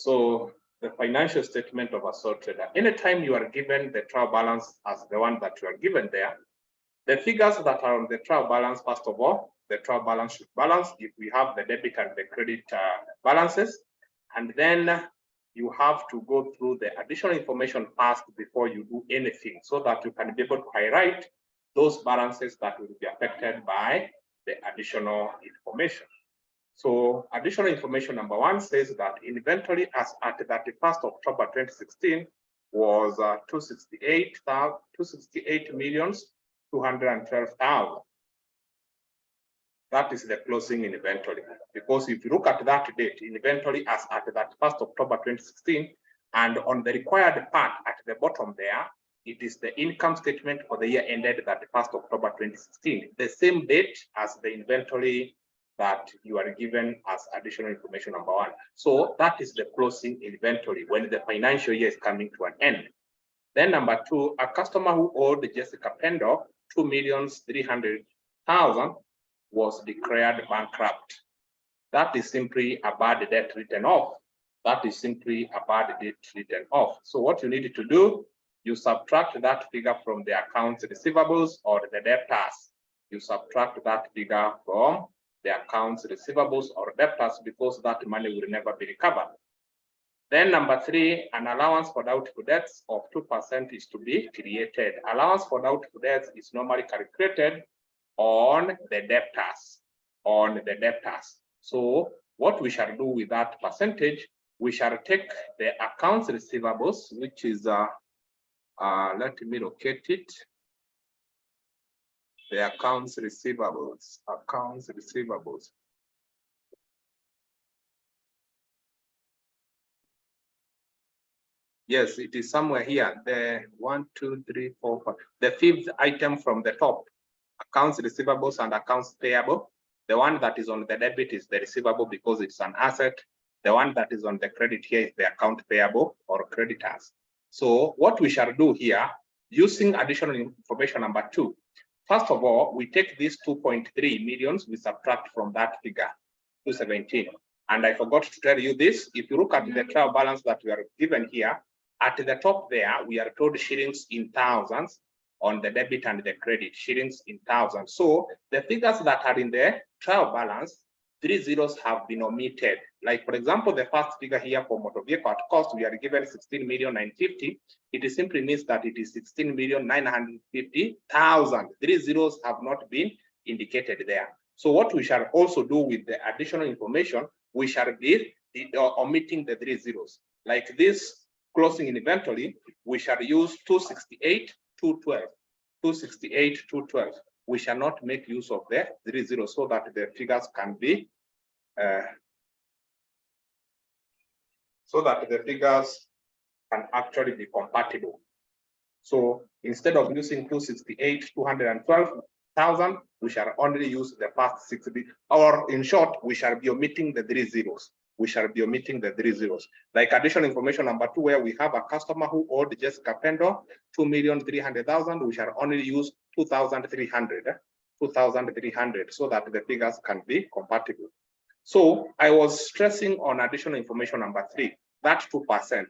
So the financial statement of a sole trader, anytime you are given the trial balance as the one that you are given there, the figures that are on the trial balance, first of all, the trial balance should balance if we have the debit and the credit balances. And then you have to go through the additional information first before you do anything, so that you can be able to highlight those balances that will be affected by the additional information. So additional information number one says that inventory as at 31st October 2016 was 268,212,000. That is the closing inventory, because if you look at that date, inventory as at 31st October 2016, and on the required part at the bottom there, it is the income statement for the year ended 31st October 2016, the same date as the inventory that you are given as additional information number one. So that is the closing inventory when the financial year is coming to an end. Then number two, a customer who owed Jessica Pendo 2,300,000 was declared bankrupt. That is simply a bad debt written off. That is simply a bad debt written off. So what you need to do, you subtract that figure from the accounts receivables or the debtors. You subtract that figure from the accounts receivables or debtors, because that money will never be recovered. Then number three, an allowance for doubtful debts of 2% is to be created. Allowance for doubtful debts is normally calculated on the debtors, So what we shall do with that percentage, we shall take the accounts receivables, which is, let me locate it. The accounts receivables. Yes, it is somewhere here. The 1, 2, 3, 4, 5. The fifth item from the top, accounts receivables and accounts payable. The one that is on the debit is the receivable because it's an asset. The one that is on the credit here is the account payable or creditors. So what we shall do here, using additional information number two, first of all, we take these 2.3 millions, we subtract from that figure, 217. And I forgot to tell you this, if you look at the trial balance that we are given here, at the top there, we are told shillings in thousands on the debit and the credit, shillings in thousands. So the figures that are in the trial balance, 3 zeros have been omitted. Like, for example, the first figure here for motor vehicle at cost, we are given 16,950,000. It simply means that it is 16,950,000. 3 zeros have not been indicated there. So what we shall also do with the additional information, we shall be omitting the 3 zeros. Like this closing inventory, we shall use 268,212. 268,212. We shall not make use of the 3 zeros so that the figures can be actually be compatible. So instead of using 268,212,000, we shall only use the first 60, or in short, we shall be omitting the 3 zeros. Like additional information number two, where we have a customer who owed Jessica Pendo 2,300,000, we shall only use 2,300, so that the figures can be compatible. So I was stressing on additional information number three, that 2%.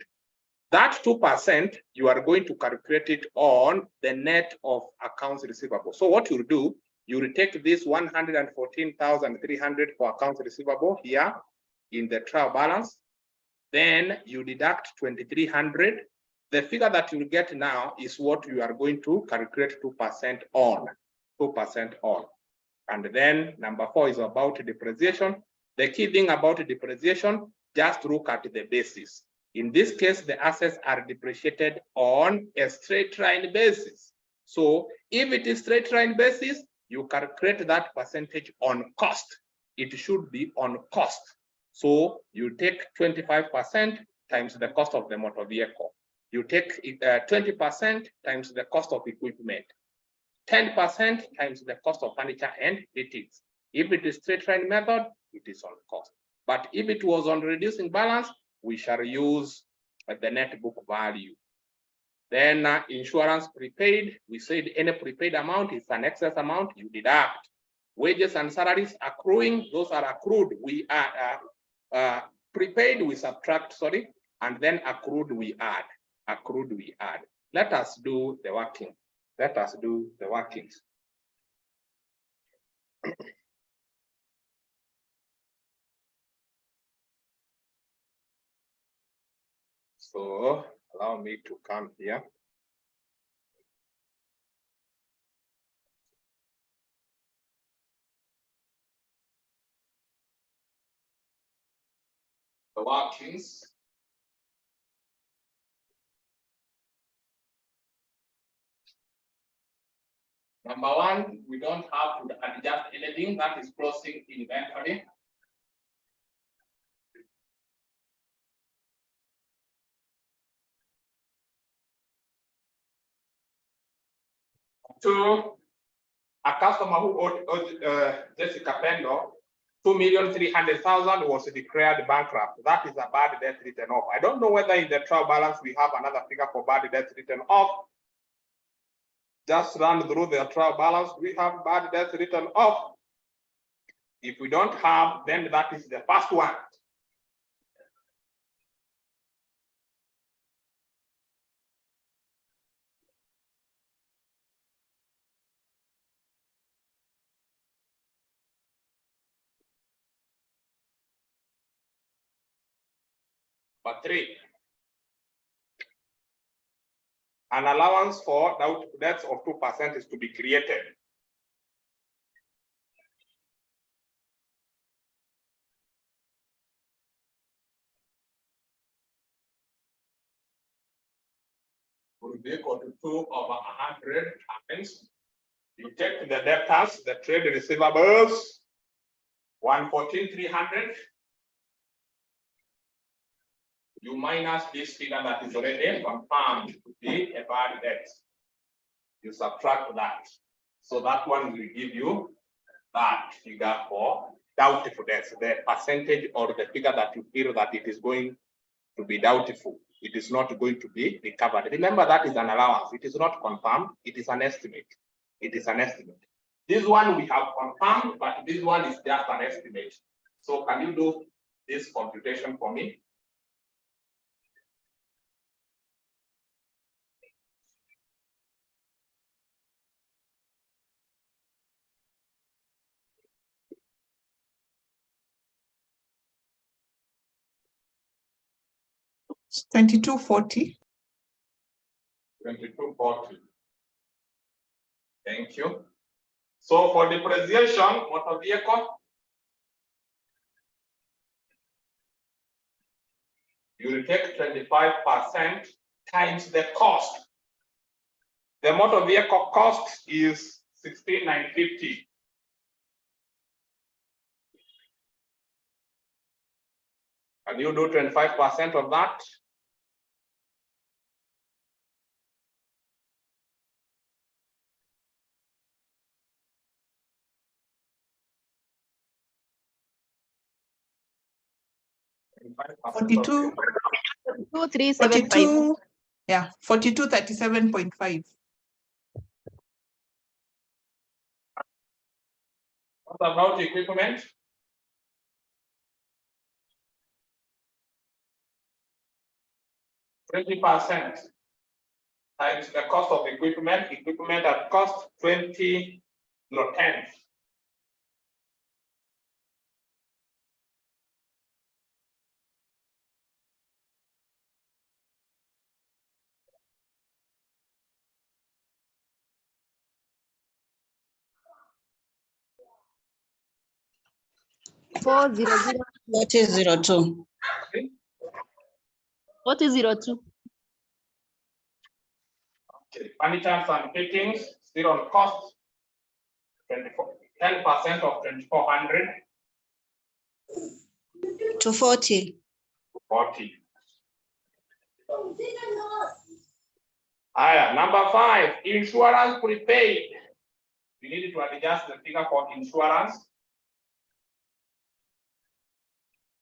That 2%, you are going to calculate it on the net of accounts receivable. So what you'll do, you will take this 114,300 for accounts receivable here in the trial balance. Then you deduct 2,300. The figure that you will get now is what you are going to calculate 2% on. And then number four is about depreciation. The key thing about depreciation, just look at the basis. In this case, the assets are depreciated on a straight line basis. So if it is straight line basis, you calculate that percentage on cost. It should be on cost. So you take 25% times the cost of the motor vehicle. You take 20% times the cost of equipment. 10% times the cost of furniture and fittings. If it is straight line method, it is on cost. But if it was on reducing balance, we shall use the net book value. Then insurance prepaid, we said any prepaid amount is an excess amount, you deduct. Wages and salaries accruing, those are accrued. We are Prepaid we subtract, sorry, and then accrued we add. Accrued we add. Let us do the working. Let us do the workings. So allow me to come here. The workings. Number one, we don't have to adjust anything, that is closing inventory. To a customer who owed Jessica Pendo 2,300,000 was declared bankrupt. That is a bad debt written off. I don't know whether in the trial balance we have another figure for bad debt written off. Just run through the trial balance. We have bad debt written off. If we don't have, then that is the first one. Number three, an allowance for doubtful debts of 2% is to be created. Will be equal to 2/100 times. You take the debtors, the trade receivables, 114,300. You minus this figure that is already confirmed to be a bad debt. You subtract that. So that one will give you that figure for doubtful debts, the percentage or the figure that you feel that it is going to be doubtful. It is not going to be recovered. Remember, that is an allowance. It is not confirmed. It is an estimate. It is an estimate. This one we have confirmed, but this one is just an estimate. So can you do this computation for me? It's 2240. 2240. Thank you. So for depreciation, motor vehicle, you will take 25% times the cost. The motor vehicle cost is 16,950. And you do 25% of that. Forty-two. 2375. Yeah, 4237.5. What about equipment? %20 times the cost of equipment. Equipment at cost 20,010. What is 02? What is 02? Okay. Furnitures and fittings, still on cost. 10% of 2,400. 240. 40. Number 5, insurance prepaid. We need to adjust the figure for insurance.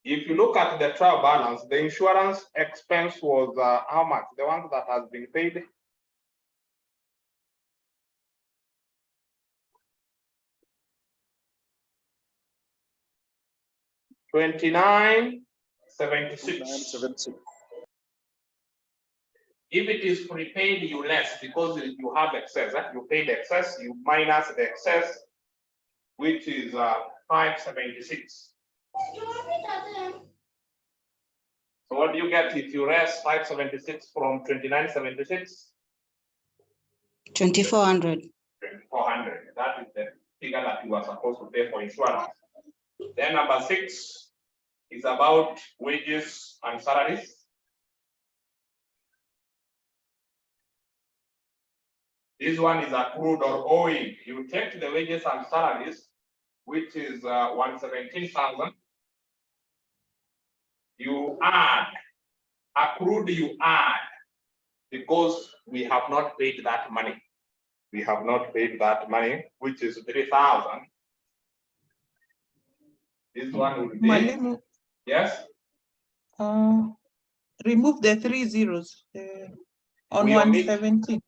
If you look at the trial balance, the insurance expense was how much? The one that has been paid. $29,600. 7976. If it is prepaid, you less because you have excess. You paid excess, you minus the excess, which is 576. So what do you get if you raise 576 from 2976? 2400. 2400. That is the figure that you are supposed to pay for insurance. Then number 6 is about wages and salaries. This one is accrued or owing. You take the wages and salaries, which is 117,000. You add, accrued you add, because we have not paid that money. We have not paid that money, which is 3,000. This one will be, Mwalimu, yes? remove the 3 zeros on We omit 117.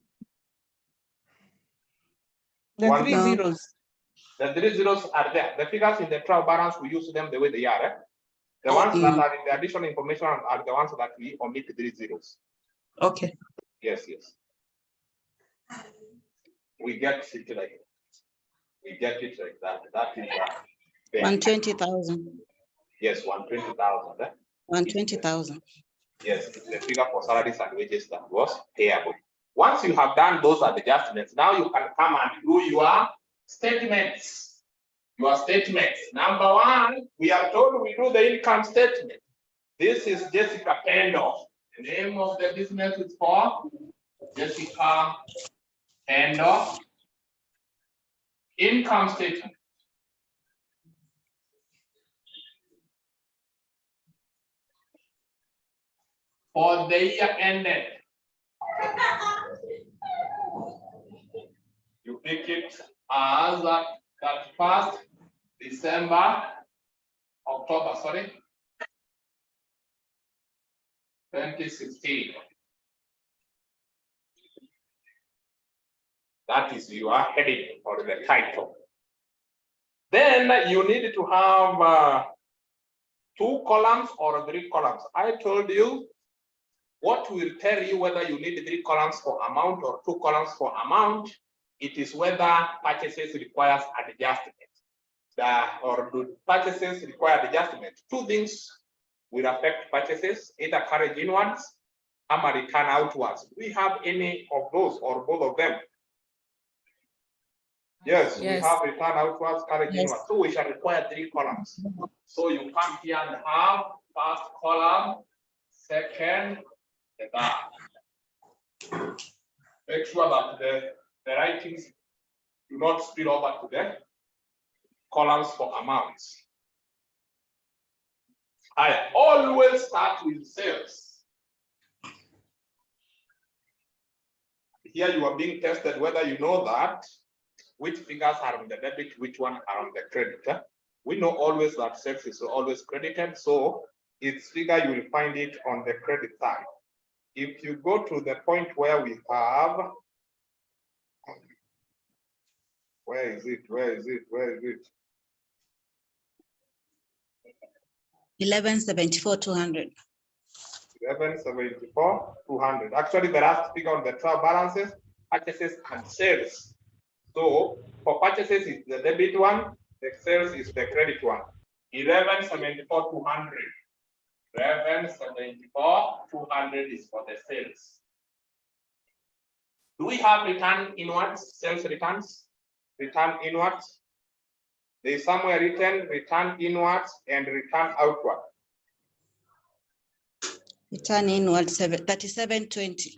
The One 3 No. zeros. The 3 zeros are there. The figures in the trial balance, we use them the way they are. The ones that are in the additional information are the ones that we omit 3 zeros. Okay. Yes, yes. We get it like that. That is 120,000. yes, 120,000. 120,000. Yes, it's the figure for salaries and wages that was payable. Once you have done those adjustments, now you can come and do your statements. Your statements. Number 1, we are told we do the income statement. This is Jessica Pendle. The name of the business is for Jessica Pendle. Income statement. For the year ended. You pick it as 31st October, 2016. That is your heading or the title. Then you need to have 2 columns or 3 columns. I told you what will tell you whether you need 3 columns for amount or 2 columns for amount. It is whether purchases requires adjustment. Or do purchases require adjustment? 2 things will affect purchases, either carriage inwards or return outwards. Do we have any of those or both of them? Yes, we have return outwards, carriage inwards. So we shall require 3 columns. So you come here and have first column, second, and third. Make sure that the writings do not spill over to the columns for amounts. I always start with sales. Here you are being tested whether you know that which figures are on the debit, which one are on the credit. We know always that sales is always credited, so its figure you will find it on the credit side. If you go to the point where we have, where is it? 1174,200. 1174,200. Actually, the last figure on the trial balances, purchases and sales. So for purchases is the debit one, the sales is the credit one. 1174,200. 1174,200 is for the sales. Do we have return inwards, sales returns? Return inwards? There is somewhere written return inwards and return outward. Return inward 3720.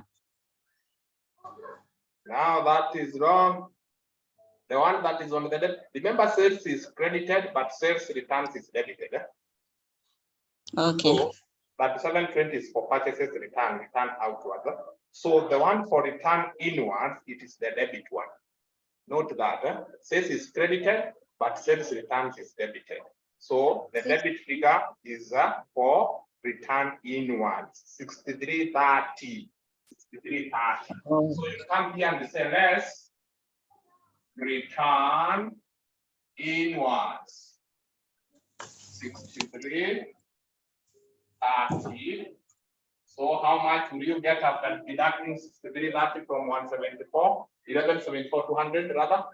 Now that is wrong. The one that is on the debit, remember sales is credited, but sales returns is debited. Okay. So 3720 is for purchases return outward. So the one for return inwards, it is the debit one. Note that sales is credited, but sales returns is debited. So the debit figure is for return inwards, 6330. 6330. So you come here and say less return inwards, 6330. 30. So how much will you get after deducting 6330 from 174? 1174 200 rather.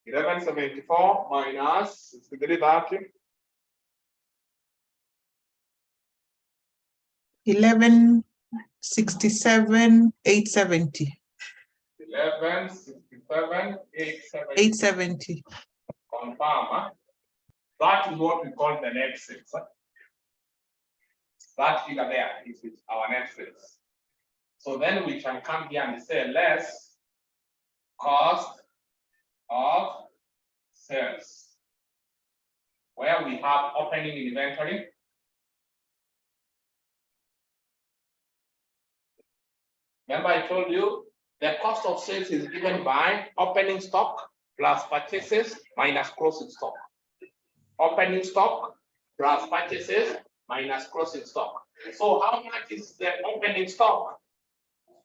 $1174 minus 6330. 1167,870. 1167,870. 870. Confirm. Huh? That is what we call the net sales. Huh? That figure there is our net sales. So then we can come here and say less cost of sales, where we have opening inventory. Remember I told you the cost of sales is given by opening stock plus purchases minus closing stock. Opening stock plus purchases minus closing stock. So how much is the opening stock?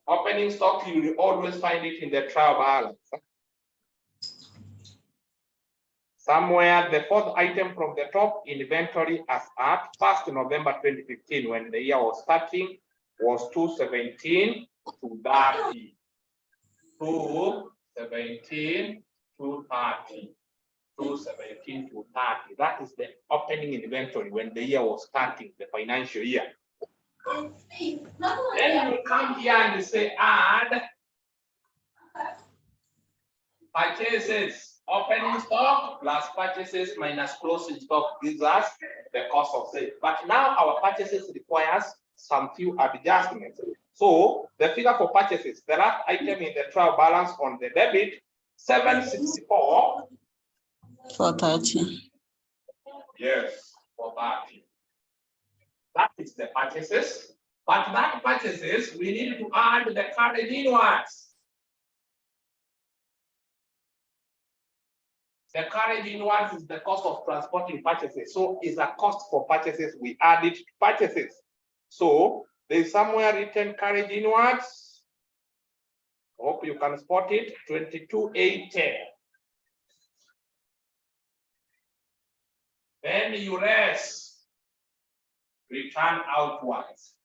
Opening stock, you will always find it in the trial balance. Somewhere, the fourth item from the top, inventory as at 1st November 2015, when the year was starting, was 217 to 30. 217 to 30. 217 to 30. That is the opening inventory when the year was starting, the financial year. Then you come here and say add purchases. Opening stock plus purchases minus closing stock gives us the cost of sales. But now our purchases requires some few adjustments. So the figure for purchases, the last item in the trial balance on the debit, 764. 430. Yes, for 30. That is the purchases. But that purchases, we need to add the carried inwards. The carried inwards is the cost of transporting purchases. So it's a cost for purchases. We add it to purchases. So there's somewhere written carried inwards. Hope you can spot it. 2280. Then you rest. Return outwards.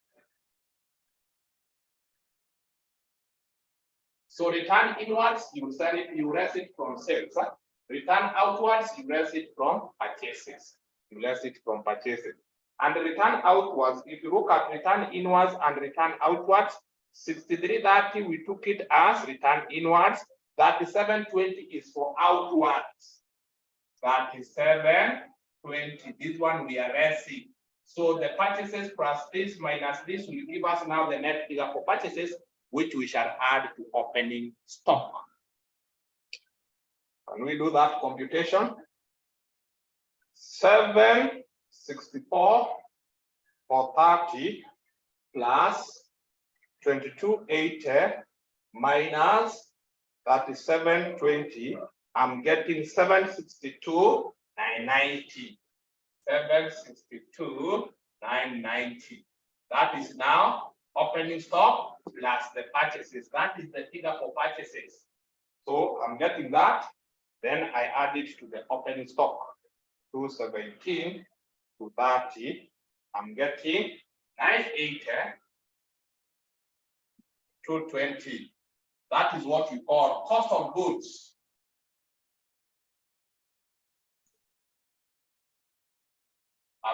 So return inwards, you sell it, you rest it from sales. Huh? Return outwards, you rest it from purchases. You rest it from purchases. And return outwards, if you look at return inwards and return outwards, 6330, we took it as return inwards. 3720 is for outwards. 3720, this one we are resting. So the purchases plus this minus this will give us now the net figure for purchases, which we shall add to opening stock. Can we do that computation? 764 for 30 plus 2280 minus 3720. I'm getting 762,990. 762,990. That is now opening stock plus the purchases. That is the figure for purchases. So I'm getting that. Then I add it to the opening stock. 217 to 30. I'm getting 980 to 20. That is what we call cost of goods.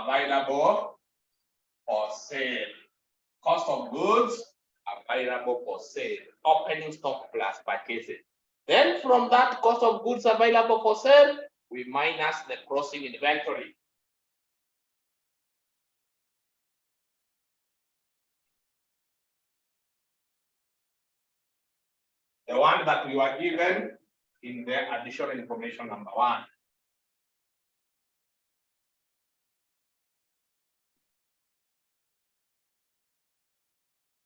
Available for sale. Cost of goods available for sale. Opening stock plus purchases. Then from that cost of goods available for sale, we minus the closing inventory. The one that we were given in the additional information number 1.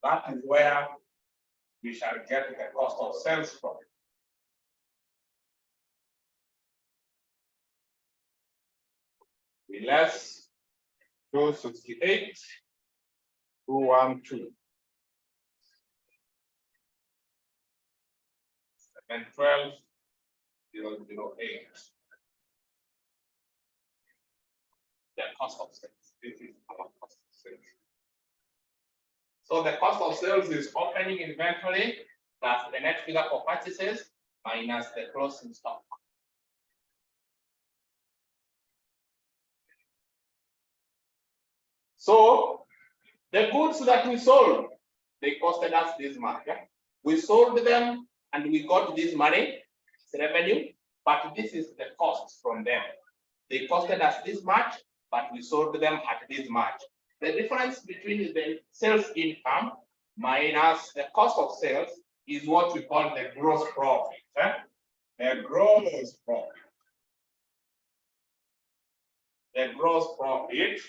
That is where we shall get the cost of sales from. We less 268, 212. 712 0.008. The cost of sales. This is our cost of sales. So the cost of sales is opening inventory plus the net figure for purchases minus the closing stock. So the goods that we sold, they costed us this much. Yeah? We sold them and we got this money, it's revenue, but this is the cost from them. They costed us this much, but we sold them at this much. The difference between the sales income minus the cost of sales is what we call the gross profit. Eh? The gross profit. The gross profit,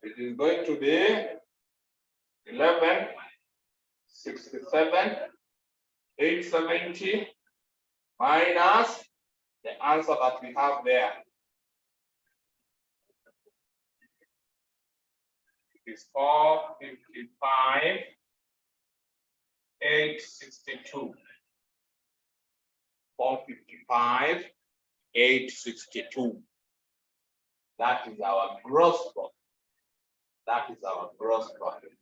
it is going to be 1167,870 minus the answer that we have there. It is 455,862. 455,862. That is our gross profit. That is our gross profit.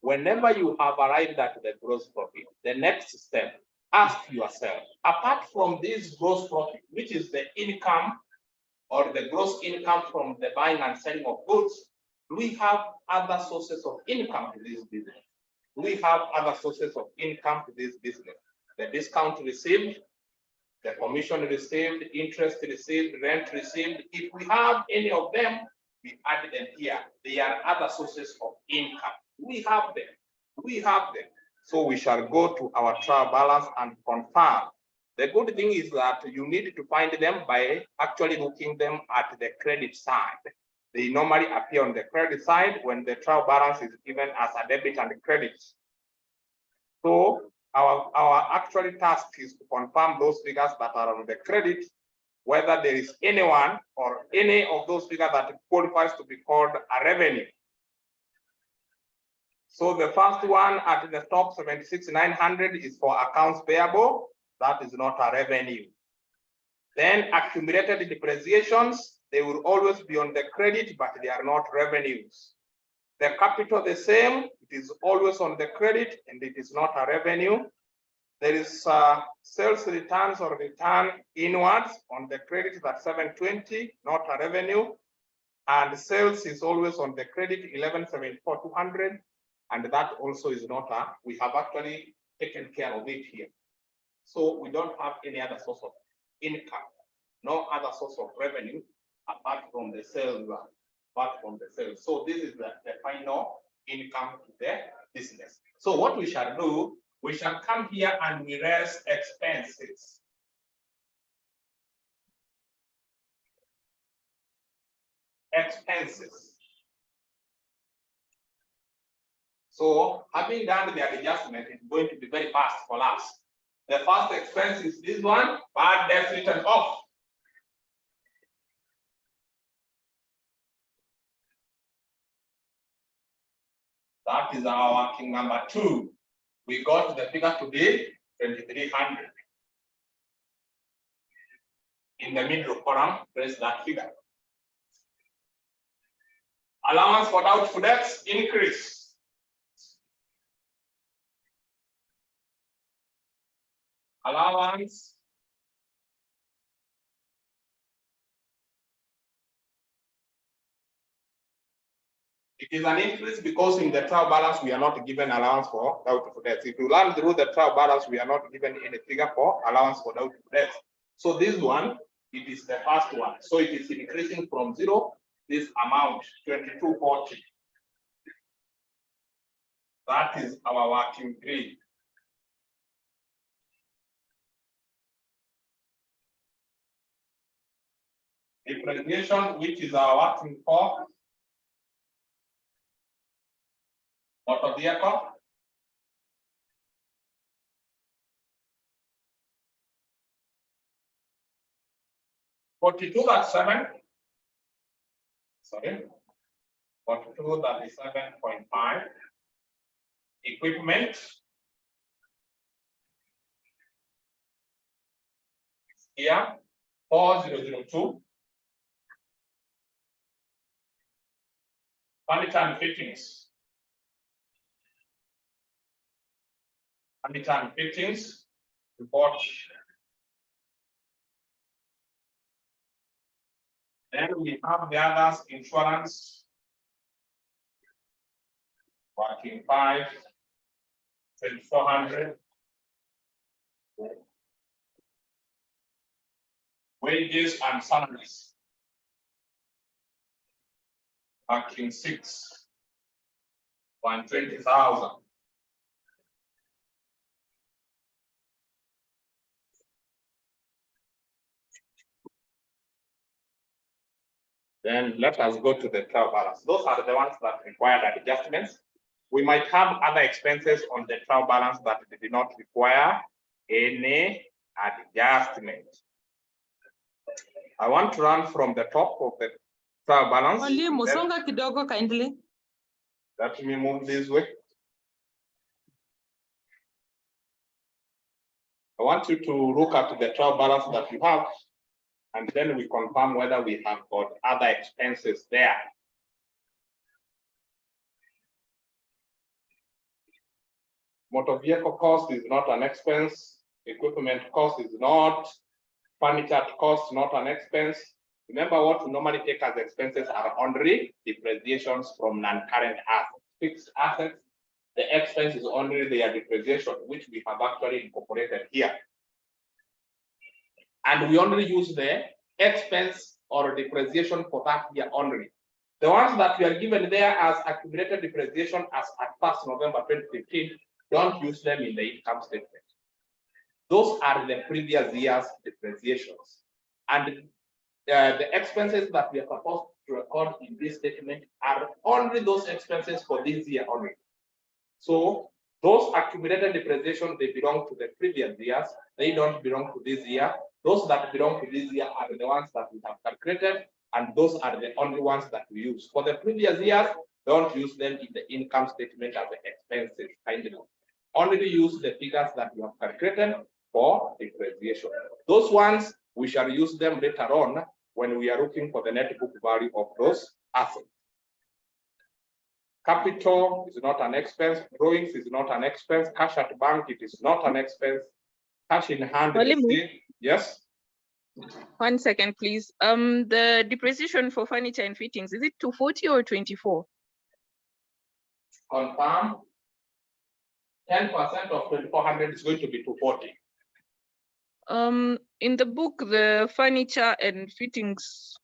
Whenever you have arrived at the gross profit, the next step, ask yourself, apart from this gross profit, which is the income or the gross income from the buying and selling of goods, do we have other sources of income to this business? Do we have other sources of income to this business? The discount received, the commission received, interest received, rent received. If we have any of them, we add them here. They are other sources of income. We have them. We have them. So we shall go to our trial balance and confirm. The good thing is that you need to find them by actually looking them at the credit side. They normally appear on the credit side when the trial balance is given as a debit and credit. So our actual task is to confirm those figures that are on the credit, whether there is anyone or any of those figures that qualifies to be called a revenue. So the first one at the top, 76,900, is for accounts payable. That is not a revenue. Then accumulated depreciations, they will always be on the credit, but they are not revenues. The capital the same, it is always on the credit and it is not a revenue. There is sales returns or return inwards on the credit, that's 720, not a revenue. And sales is always on the credit, 1174,200, and that also is not a, we have actually taken care of it here. So we don't have any other source of income, no other source of revenue apart from the sales. So this is the final income to the business. So what we shall do, we shall come here and we raise expenses. Expenses. So having done the adjustment, it's going to be very fast for us. The first expense is this one, bad debt written off. That is our working number 2. We got the figure to be 2,300. In the middle column, press that figure. Allowance for doubtful debts increase. Allowance it is an increase because in the trial balance we are not given allowance for doubtful debts. If you learn through the trial balance, we are not given any figure for allowance for doubtful debts. So this one, it is the first one. So it is increasing from 0, this amount, 2240. That is our working grid. Depreciation, which is our working for motor vehicle. $42.7. Sorry, 42.37.5. Equipment. here, 4002. Furniture and fittings. Furniture and fittings, report. Then we have the others, insurance, working 5, 2400. Wages and salaries, working 6, 120,000. Then let us go to the trial balance. Those are the ones that required adjustments. We might have other expenses on the trial balance that did not require any adjustment. I want to run from the top of the trial balance. Mwalimu, songa kidogo kindly. Let me move this way. I want you to look at the trial balance that you have, and then we confirm whether we have got other expenses there. Motor vehicle cost is not an expense. Equipment cost is not. Furniture cost not an expense. Remember, what we normally take as expenses are only depreciations from non-current assets. Fixed assets, the expense is only their depreciation, which we have actually incorporated here. And we only use the expense or depreciation for that year only. The ones that we are given there as accumulated depreciation as at 1st November 2015, don't use them in the income statement. Those are the previous year's depreciations. And the expenses that we are supposed to record in this statement are only those expenses for this year only. So those accumulated depreciation, they belong to the previous years. They don't belong to this year. Those that belong to this year are the ones that we have calculated, and those are the only ones that we use. For the previous years, don't use them in the income statement as the expenses. Kindly only use the figures that we have calculated for depreciation. Those ones, we shall use them later on when we are looking for the net book value of those assets. Capital is not an expense. Drawings is not an expense. Cash at bank, it is not an expense. Cash in hand. Yes. 1 second, please. The depreciation for furniture and fittings, is it 240 or 24? Confirm. 10% of 2,400 is going to be 240. In the book, the furniture and fittings.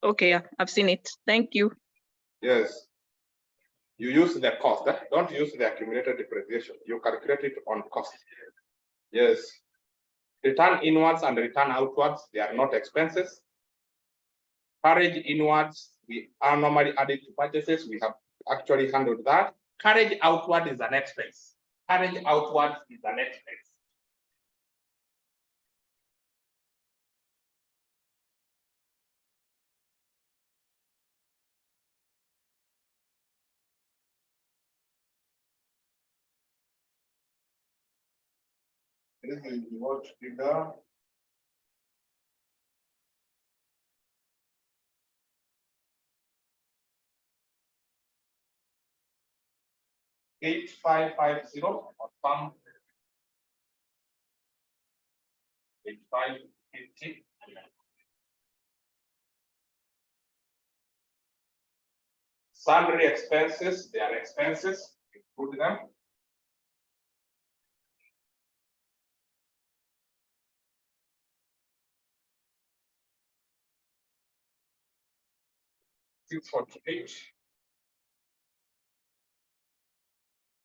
Okay, yeah, I've seen it. Thank you. Yes. You use the cost. Don't use the accumulated depreciation. You calculate it on cost. Yes. Return inwards and return outwards, they are not expenses. Carriage inwards, we are normally added to purchases. We have actually handled that. Carriage outward is an expense. Carriage outwards is an expense. This is what figure. $8,550 or some 8,550. Salary expenses, they are expenses, include them. $648.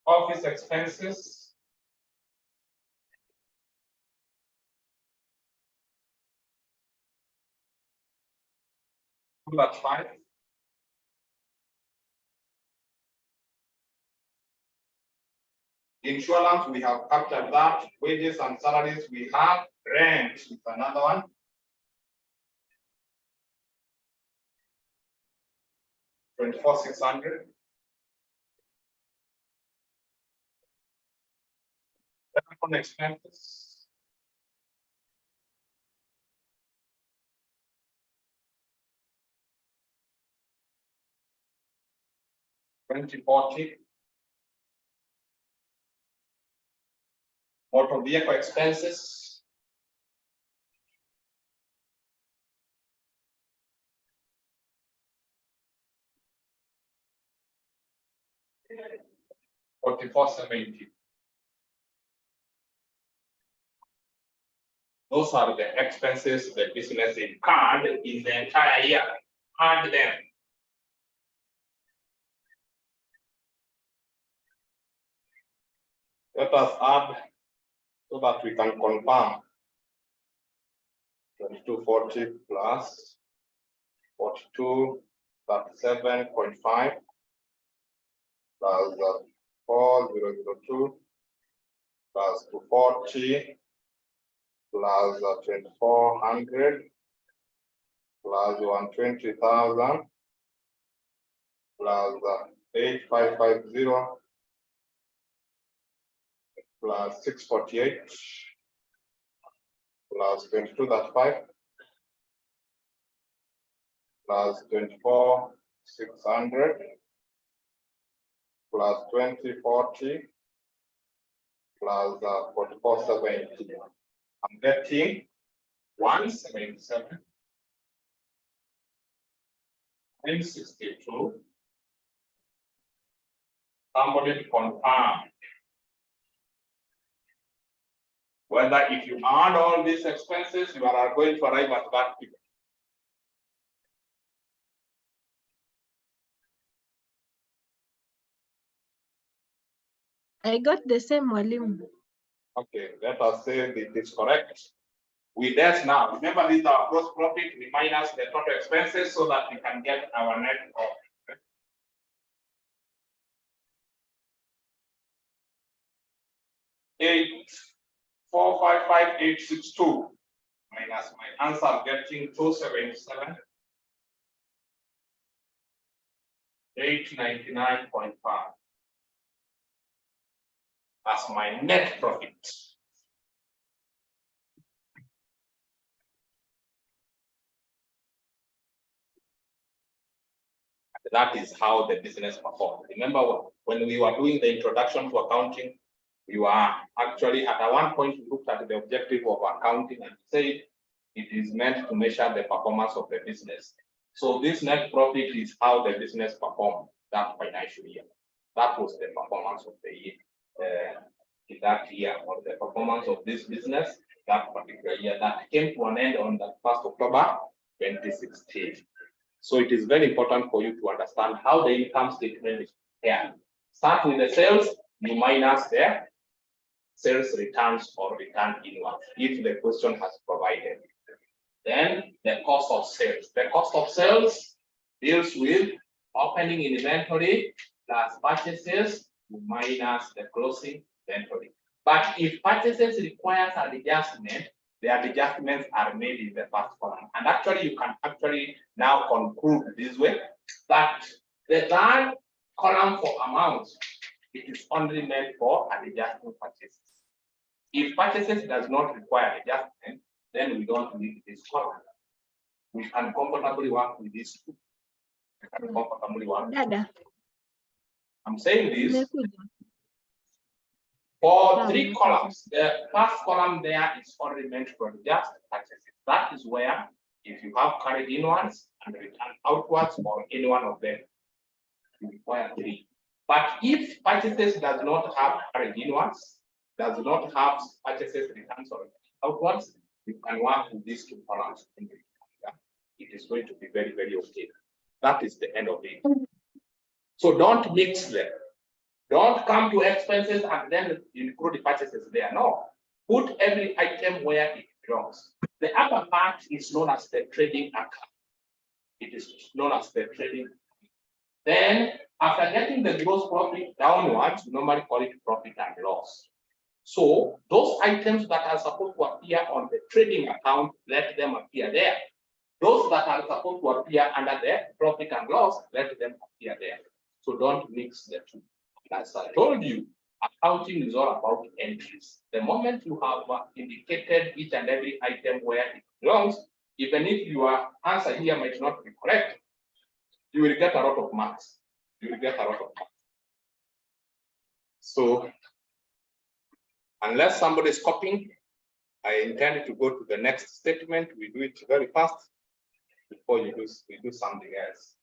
Office expenses. That's fine. Insurance, we have captured that. Wages and salaries, we have. Rent is another one. $24,600. Telephone expenses. 2040. Motor vehicle expenses. $44.70. Those are the expenses the business incurred in the entire year. Add them. Let us add so that we can confirm. 2240 plus 42, 37.5 plus 4002 plus 240 plus 2400 plus 120,000 plus 8550 plus 648 plus 2235 plus 24,600 plus 2040 plus 4470. I'm getting 177 and 62. Somebody to confirm whether if you add all these expenses, you are going to arrive at that figure. I got the same volume. Okay, let us say it is correct. We dash now. Remember, this is our gross profit. We minus the total expenses so that we can get our net profit. 8,455,862 minus my answer getting 277. 899.5. That's my net profit. That is how the business performed. Remember when we were doing the introduction to accounting, we were actually at one point we looked at the objective of accounting and said it is meant to measure the performance of the business. So this net profit is how the business performed that financial year. That was the performance of the year in that year, or the performance of this business that particular year that came to an end on the 1st October 2016. So it is very important for you to understand how the income statement is prepared. Start with the sales, you minus the sales returns or return inwards, if the question has provided. Then the cost of sales. The cost of sales deals with opening inventory plus purchases minus the closing inventory. But if purchases requires an adjustment, the adjustments are made in the first column. And actually, you can actually now conclude this way that the third column for amounts, it is only meant for adjustment purchases. If purchases does not require adjustment, then we don't need this column. We can comfortably work with this two. We can comfortably work. Dada, I'm saying this. nimekuja. For three columns, the first column there is only meant for just purchases. That is where if you have carried inwards and return outwards or any one of them, you require three. But if purchases does not have carried inwards, does not have purchases returns or outwards, you can work with these two columns. It is going to be very, very okay. That is the end of it. So don't mix them. Don't come to expenses and then include the purchases there. No, put every item where it belongs. The upper part is known as the trading account. It is known as the trading. Then, after getting the gross profit downwards, we normally call it profit and loss. So those items that are supposed to appear on the trading account, let them appear there. Those that are supposed to appear under the profit and loss, let them appear there. So don't mix the two. As I told you, accounting is all about entries. The moment you have indicated each and every item where it belongs, even if your answer here might not be correct, you will get a lot of marks. you will get a lot of money. So unless somebody is copying, I intend to go to the next statement. We do it very fast before we do something else.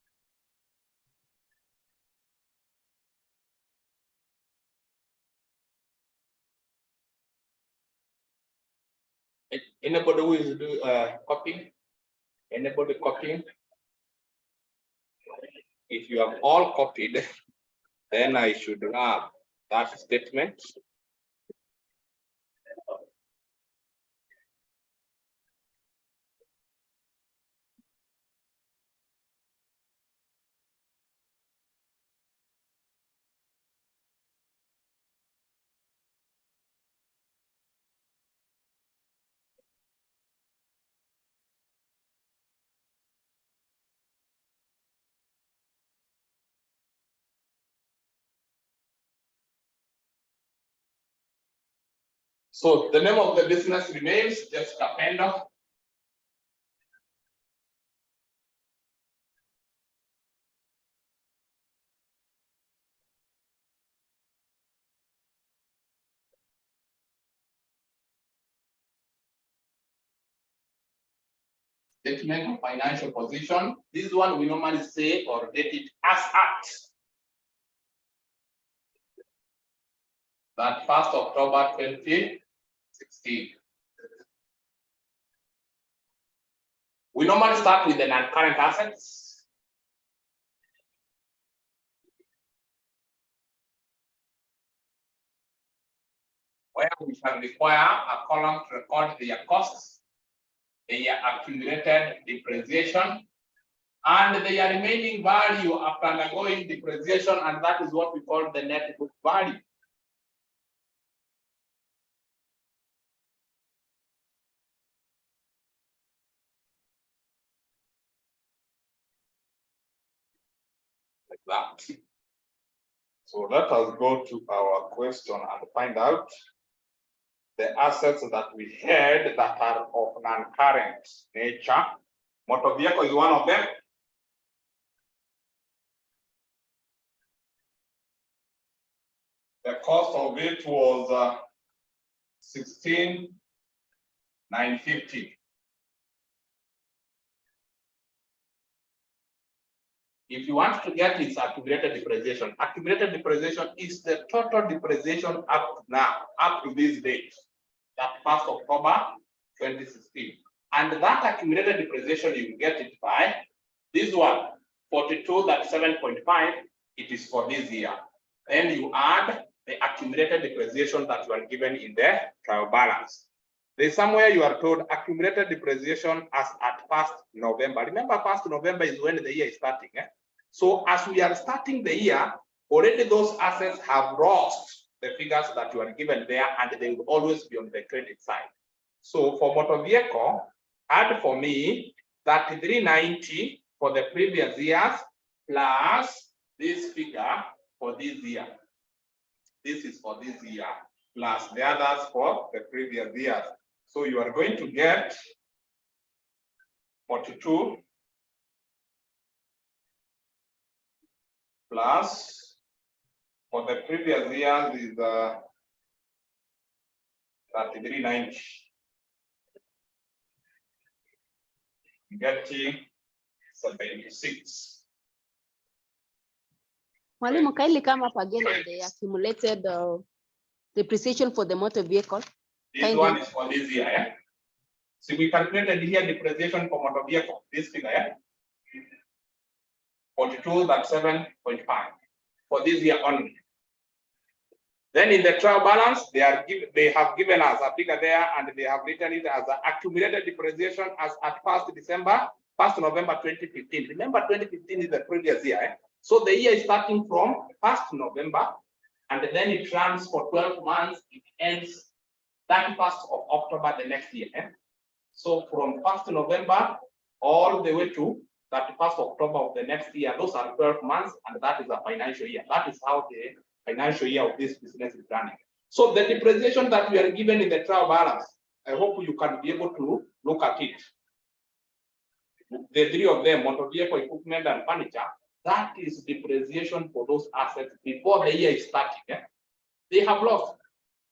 Anybody who is copying? Anybody copying? If you have all copied, then I should have that statement. So the name of the business remains just Capendo. Statement of financial position. This one we normally say or date it as at that 1st October 2016. We normally start with the non-current assets. Where we shall require a column to record their costs, their accumulated depreciation, and their remaining value after undergoing depreciation, and that is what we call the net book value. Like that. So let us go to our question and find out the assets that we had that are of non-current nature. Motor vehicle is one of them. The cost of it was 16,950. If you want to get its accumulated depreciation is the total depreciation up to now, up to this date, that 1st October 2016. And that accumulated depreciation, you will get it by this one, 4237.5, it is for this year. Then you add the accumulated depreciation that you are given in the trial balance. There's somewhere you are told accumulated depreciation as at 1st November. Remember, 1st November is when the year is starting. So as we are starting the year, already those assets have lost the figures that you are given there, and they will always be on the credit side. So for motor vehicle, add for me 3390 for the previous years plus this figure for this year. This is for this year plus the others for the previous years. So you are going to get 42 plus for the previous years is 3390. Getting 76. Mwalimu, kindly come up again on the accumulated depreciation for the motor vehicle. This one is for this year. Yeah? So we calculated here depreciation for motor vehicle, this figure, yeah? 4237.5 for this year only. Then in the trial balance, they have given us a figure there, and they have written it as accumulated depreciation as at 1st November 2015. Remember, 2015 is the previous year. Eh? So the year is starting from 1st November, and then it runs for 12 months. It ends 31st of October the next year. Eh? So from 1st November all the way to 31st October of the next year, those are 12 months, and that is a financial year. That is how the financial year of this business is running. So the depreciation that we are given in the trial balance, I hope you can be able to look at it. The three of them, motor vehicle, equipment, and furniture, That is depreciation for those assets before the year is starting. They have lost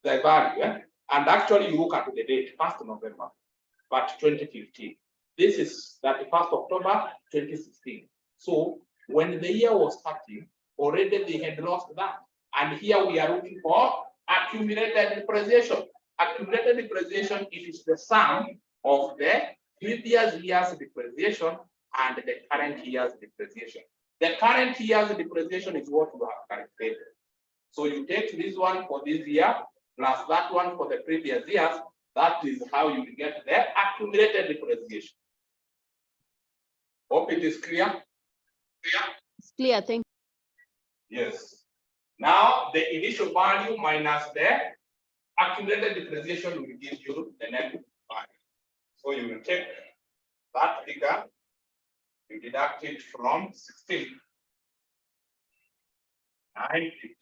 their value. And actually, you look at the date, 1st November, but 2015. This is 31st October 2016. So when the year was starting, already they had lost that. And here we are looking for accumulated depreciation. Accumulated depreciation, it is the sum of the previous year's depreciation and the current year's depreciation. The current year's depreciation is what you have calculated. So you take this one for this year plus that one for the previous years. That is how you get the accumulated depreciation. Hope it is clear. It's clear, thank Yes. Now the initial value minus the accumulated depreciation will give you the net value. So you will take that figure, you deduct it from 16. 90.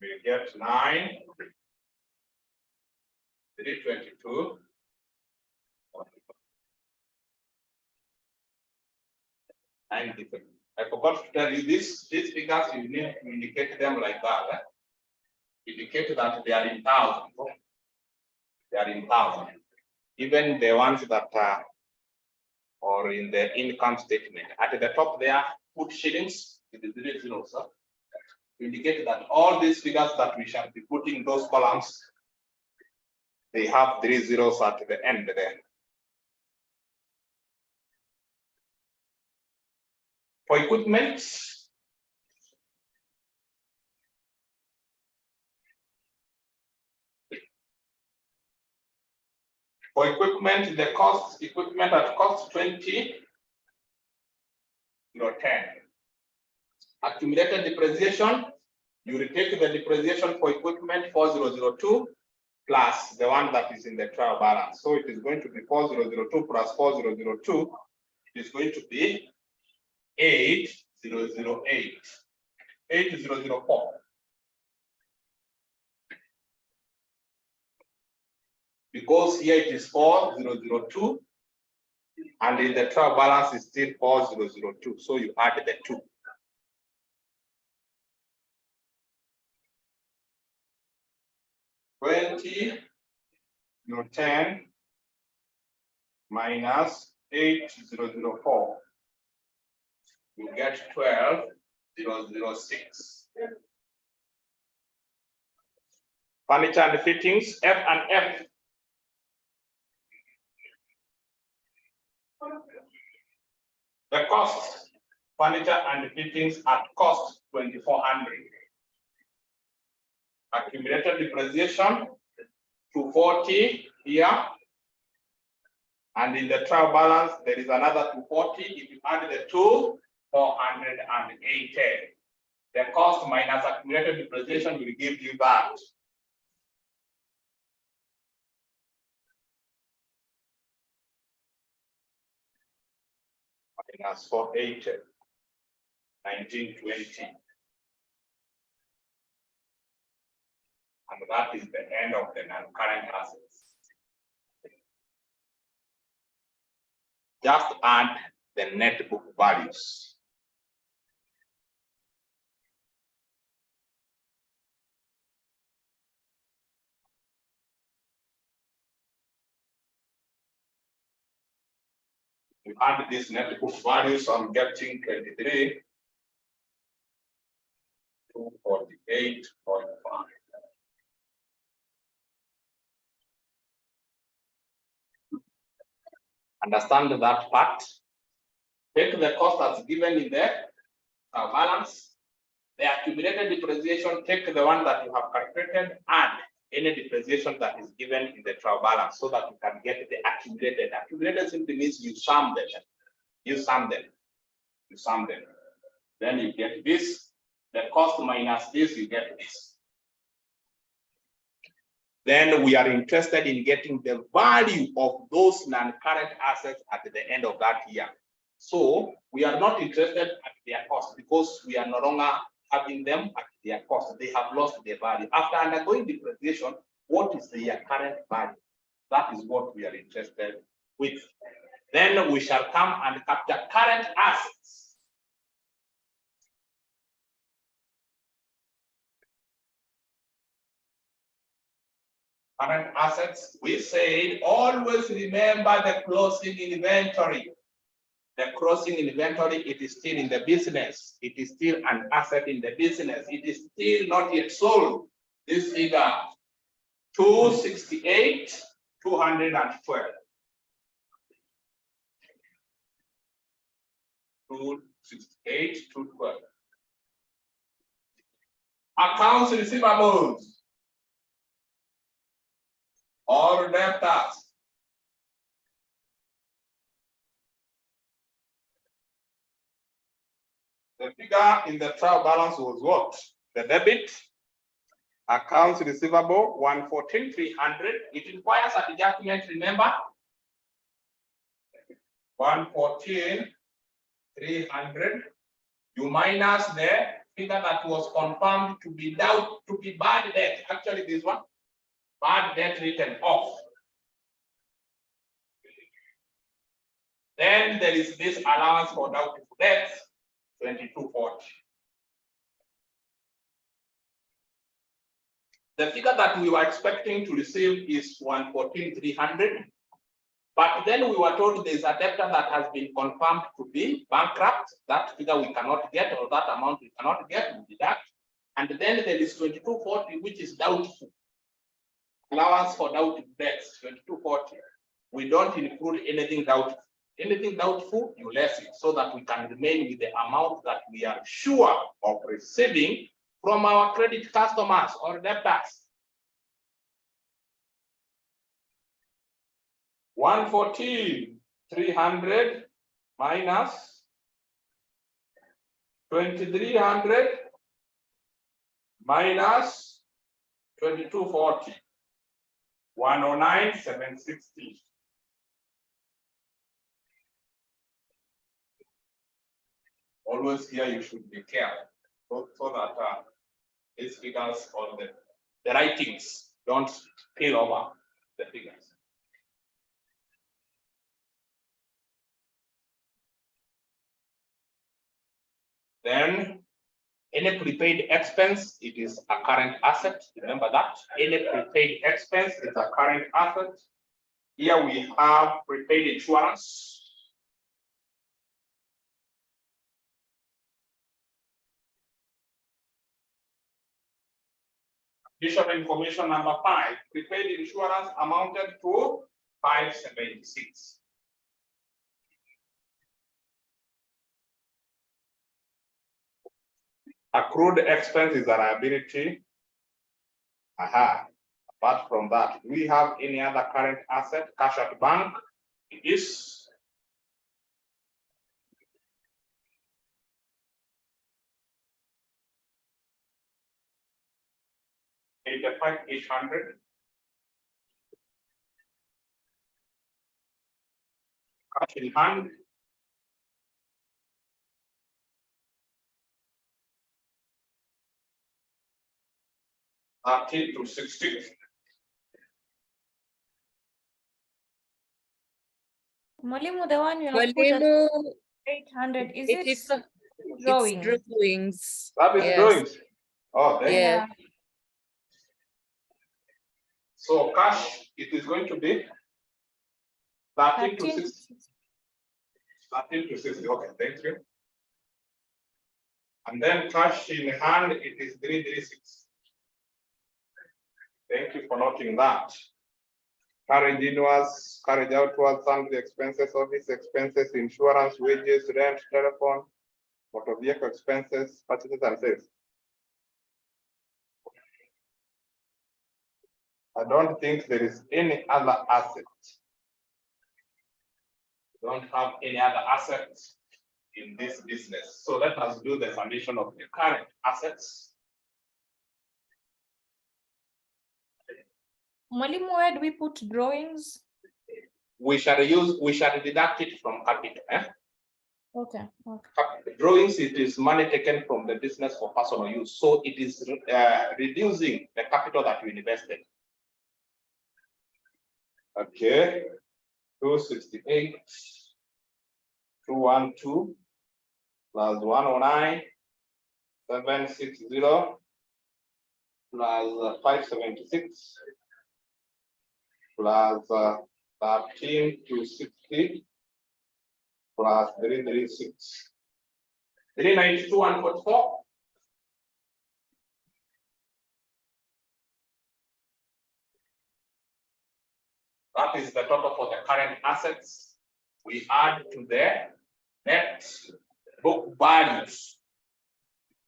We get 9, 322. I forgot to tell you this. These figures you need to indicate them like that. Indicate that they are in thousands. They are in thousands. Even the ones that are or in the income statement. At the top there, put shillings with the 3 zeros. Indicate that all these figures that we shall be putting in those columns, they have 3 zeros at the end there. For equipment, the cost, equipment at cost 20, 10. Accumulated depreciation, you will take the depreciation for equipment 4002 plus the one that is in the trial balance. So it is going to be 4002 plus 4002. It is going to be 8008, 8004. Because here it is 4002 and in the trial balance is still 4002. So you add the 2. Your 10 minus 8004. You get 12006. Furniture and fittings, F and F. The cost, furniture and fittings at cost 2400. Accumulated depreciation 240 here. And in the trial balance, there is another 240. If you add the 2, 480. The cost minus accumulated depreciation will give you that. Minus 480, 1920. And that is the end of the non-current assets. Just add the net book values. You add this net book values, I'm getting 23, 248.5. Understand that part. Take the cost that's given in the balance, the accumulated depreciation, take the one that you have calculated, and any depreciation that is given in the trial balance so that you can get the accumulated. Accumulated simply means you sum them. You sum them. You sum them. Then you get this. The cost minus this, you get this. Then we are interested in getting the value of those non-current assets at the end of that year. So we are not interested at their cost because we are no longer having them at their cost. They have lost their value. After undergoing depreciation, what is their current value? That is what we are interested with. Then we shall come and capture current assets. Current assets, we said always remember the closing inventory. The closing inventory, it is still in the business. It is still an asset in the business. It is still not yet sold. This figure, 268, 212. 268, 212. Accounts receivables or debtors. The figure in the trial balance was what? The debit, accounts receivable, 114,300. It requires an adjustment, remember? 114,300. You minus the figure that was confirmed to be bad debt. Actually, this one, bad debt written off. Then there is this allowance for doubtful debts, 2240. The figure that we were expecting to receive is 114,300. But then we were told there's a debtor that has been confirmed to be bankrupt. That figure we cannot get, or that amount we cannot get, we deduct. And then there is 2240, which is doubtful. Allowance for doubtful debts, 2240. We don't include anything doubtful. Anything doubtful, you less it, so that we can remain with the amount that we are sure of receiving from our credit customers or debtors. 114,300 minus 2,300 minus 2240, 109,760. Always here you should be careful so that these figures or the writings don't spill over the figures. Then any prepaid expense, it is a current asset. Remember that. Any prepaid expense is a current asset. Here we have prepaid insurance. Additional information number 5, prepaid insurance amounted to 576. Accrued expense is a liability. Apart from that, we have any other current asset, cash at bank? It is 85,800. Cash in hand. To 60. Mwalimu, the one you have put at 800, is it drawing? It's drawings. That is Yes. drawings. Oh, there. Yeah. So cash, it is going to be 13 to 60. 13 to 60. Okay, thank you. And then cash in hand, it is 336. Thank you for noting that. Carriage inwards, carriage outwards, sundry expenses, office expenses, insurance, wages, rent, telephone, motor vehicle expenses, purchases and sales. I don't think there is any other asset. We don't have any other assets in this business. So let us do the summation of the current assets. Mwalimu, where do we put drawings? We shall deduct it from capital. Okay. Drawings, it is money taken from the business for personal use. So it is reducing the capital that we invested. Okay, 268 212 plus 109, 760 plus 576 plus 13,260 plus 336. 392 and 44. That is the total for the current assets. We add to the net book values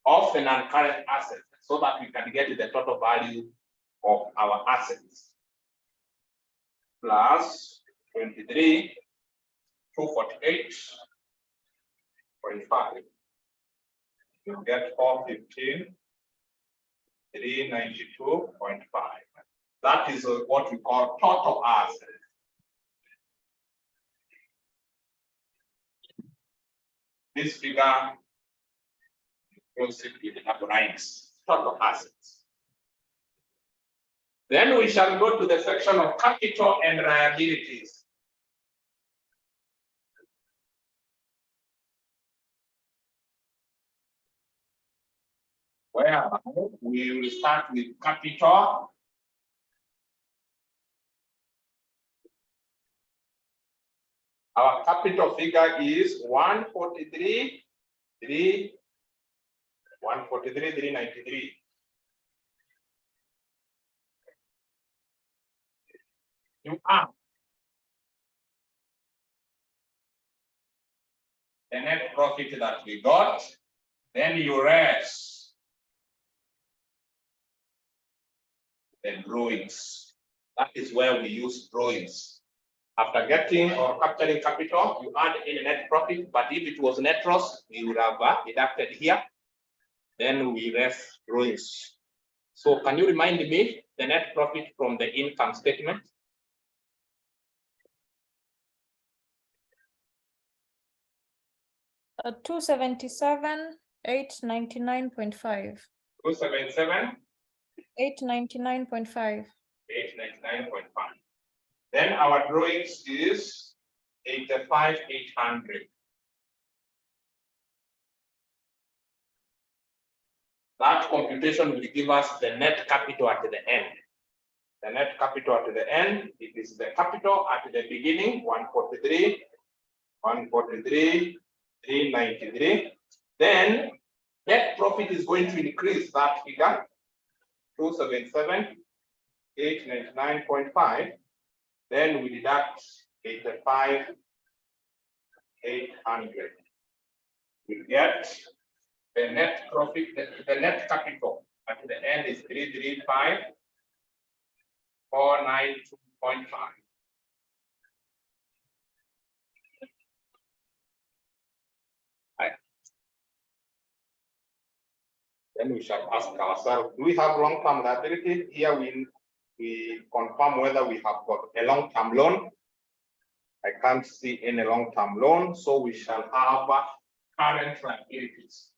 of the non-current assets so that we can get the total value of our assets. Plus 23, 248.5. You get 415, 392.5. That is what we call total assets. This figure closely elaborates total assets. Then we shall go to the section of capital and liabilities. Where we will start with capital. Our capital figure is 143,393. You add the net profit that we got, then you raise the drawings. That is where we use drawings. After getting or capturing capital, you add in net profit, but if it was net loss, we would have deducted here. Then we raise drawings. So can you remind me the net profit from the income statement? Uh, 277, 899.5. 277, 899.5. 899.5. Then our drawings is 85,800. That computation will give us the net capital at the end. The net capital at the end, it is the capital at the beginning, 143,393. Then net profit is going to increase that figure, 277, 899.5. Then we deduct 85,800. We get the net profit, the net capital at the end is 335,492.5. Then we shall ask ourselves, do we have long-term liability? Here we confirm whether we have got a long-term loan. I can't see any long-term loan, so we shall have current liabilities.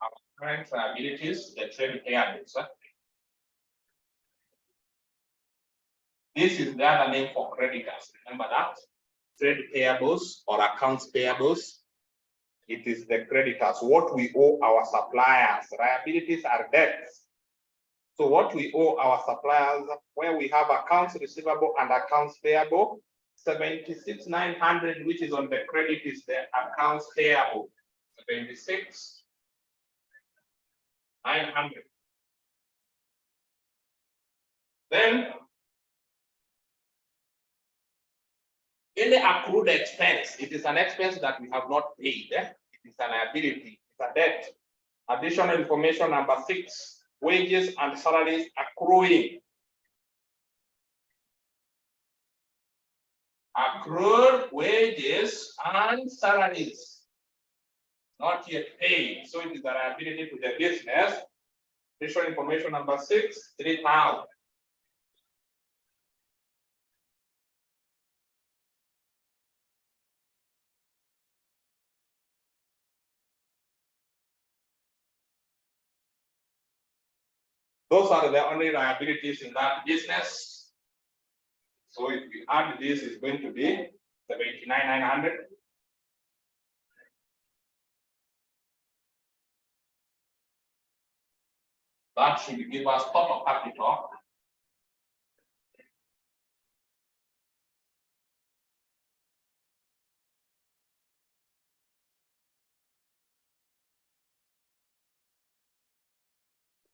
Our current liabilities, the trade payables. This is the other name for creditors. Remember that? Trade payables or accounts payables. It is the creditors, what we owe our suppliers. Liabilities are debts. So what we owe our suppliers, where we have accounts receivable and accounts payable, 76,900, which is on the credit, is the accounts payable. 76,900. Then any accrued expense, it is an expense that we have not paid. It is a liability, it's a debt. Additional information number 6, wages and salaries accruing. Accrued wages and salaries not yet paid. So it is a liability to the business. Additional information number 6, 3,000. Those are the only liabilities in that business. So if we add this, it's going to be 79,900. That should give us total capital.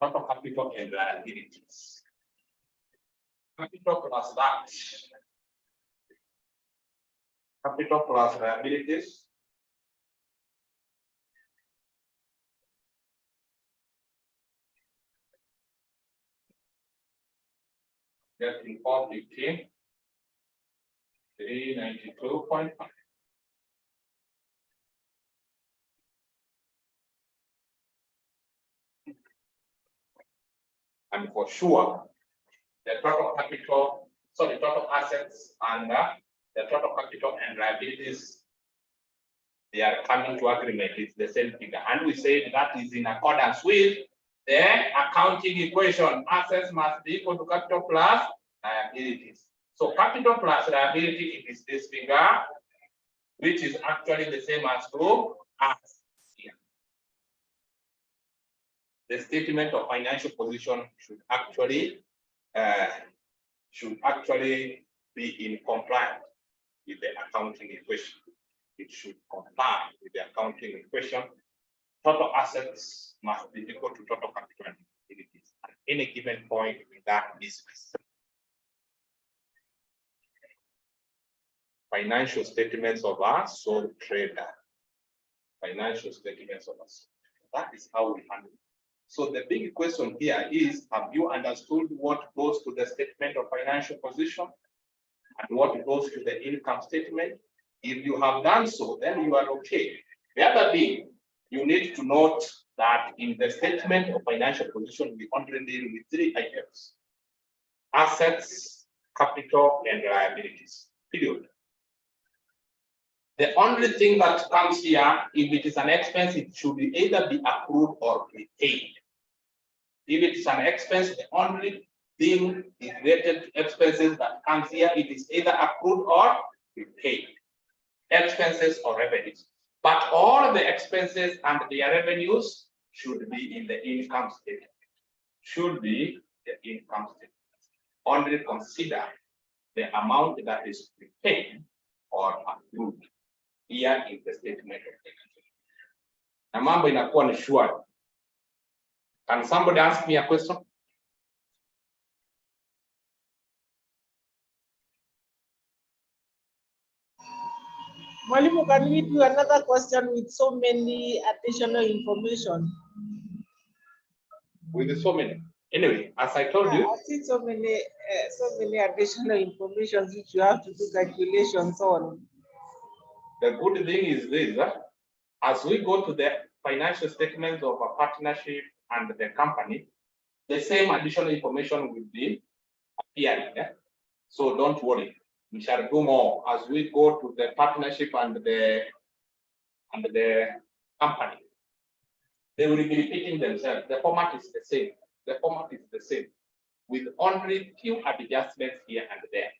Total capital and liabilities. Capital plus that. Capital plus liabilities. Getting 415. 392.5. And for sure, the total capital, sorry, total assets and the total capital and liabilities, they are coming to agreement. It's the same figure. And we said that is in accordance with the accounting equation. Assets must be equal to capital plus liabilities. So capital plus liability is this figure, which is actually the same as to assets. The statement of financial position should actually be in compliance with the accounting equation. It should comply with the accounting equation. Total assets must be equal to total capital and liabilities at any given point in that business. Financial statements of a sole trader. Financial statements of a sole trader. That is how we handle it. So the big question here is, have you understood what goes to the statement of financial position and what goes to the income statement? If you have done so, then you are okay. The other thing, you need to note that in the statement of financial position, we only deal with 3 items: assets, capital, and liabilities, period. The only thing that comes here, if it is an expense, it should either be accrued or prepaid. If it is an expense, the only thing is related to expenses that comes here, it is either accrued or prepaid. Expenses or revenues. But all the expenses and their revenues should be in the income statement. Should be the income statement. Only consider the amount that is prepaid or accrued here in the statement of financial. Na mambo inakuwa ni shwari. Can somebody ask me a question? Mwalimu, can we do another question with so many additional information? With so many. Anyway, as I told you, I see so many additional information which you have to do calculations on. the good thing is this, as we go to the financial statements of a partnership and the company, the same additional information will be appearing. So don't worry, we shall do more as we go to the partnership and the company. They will be repeating themselves. The format is the same. The format is the same, with only few adjustments here and there.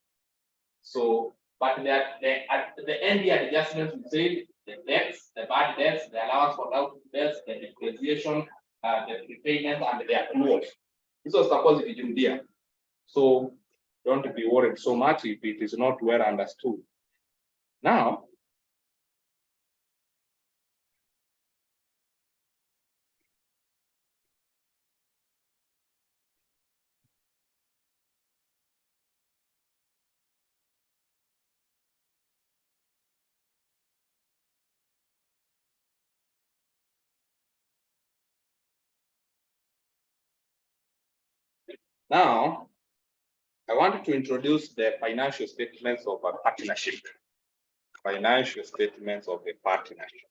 So, but at the end, the adjustments will say the debts, the bad debts, the allowance for doubtful debts, the depreciation, the prepayment, and the accruals. This was supposed to be in there. So don't be worried so much if it is not well understood. Now, I wanted to introduce the financial statements of a partnership. Financial statements of a partnership.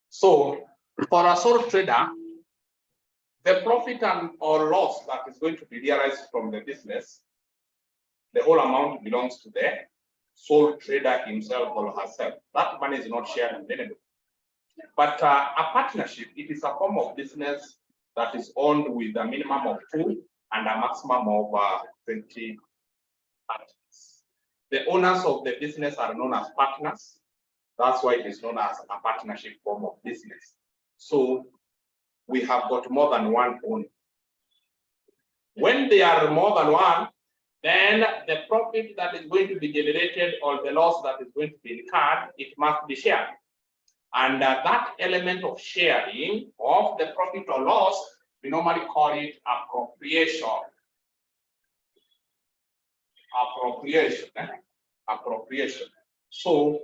So for a sole trader, the profit and or loss that is going to be realized from the business, the whole amount belongs to the sole trader himself or herself. That money is not shared with anybody. But a partnership, it is a form of business that is owned with a minimum of 2 and a maximum of 20 partners. The owners of the business are known as partners. That's why it is known as a partnership form of business. So we have got more than one owner. When they are more than one, then the profit that is going to be generated or the loss that is going to be incurred, it must be shared. And that element of sharing of the profit or loss, we normally call it appropriation. Appropriation. So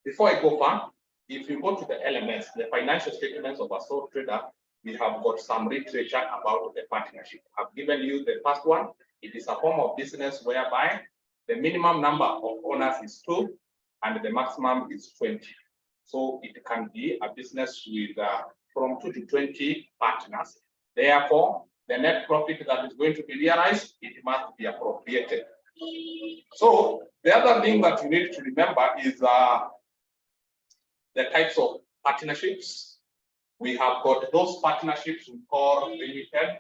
before I go far, if you go to the elements, the financial statements of a sole trader, we have got some literature about the partnership. I've given you the first one. It is a form of business whereby the minimum number of owners is 2 and the maximum is 20. So it can be a business with from 2 to 20 partners. Therefore, the net profit that is going to be realized, it must be appropriated. So the other thing that you need to remember is the types of partnerships. We have got those partnerships we call limited.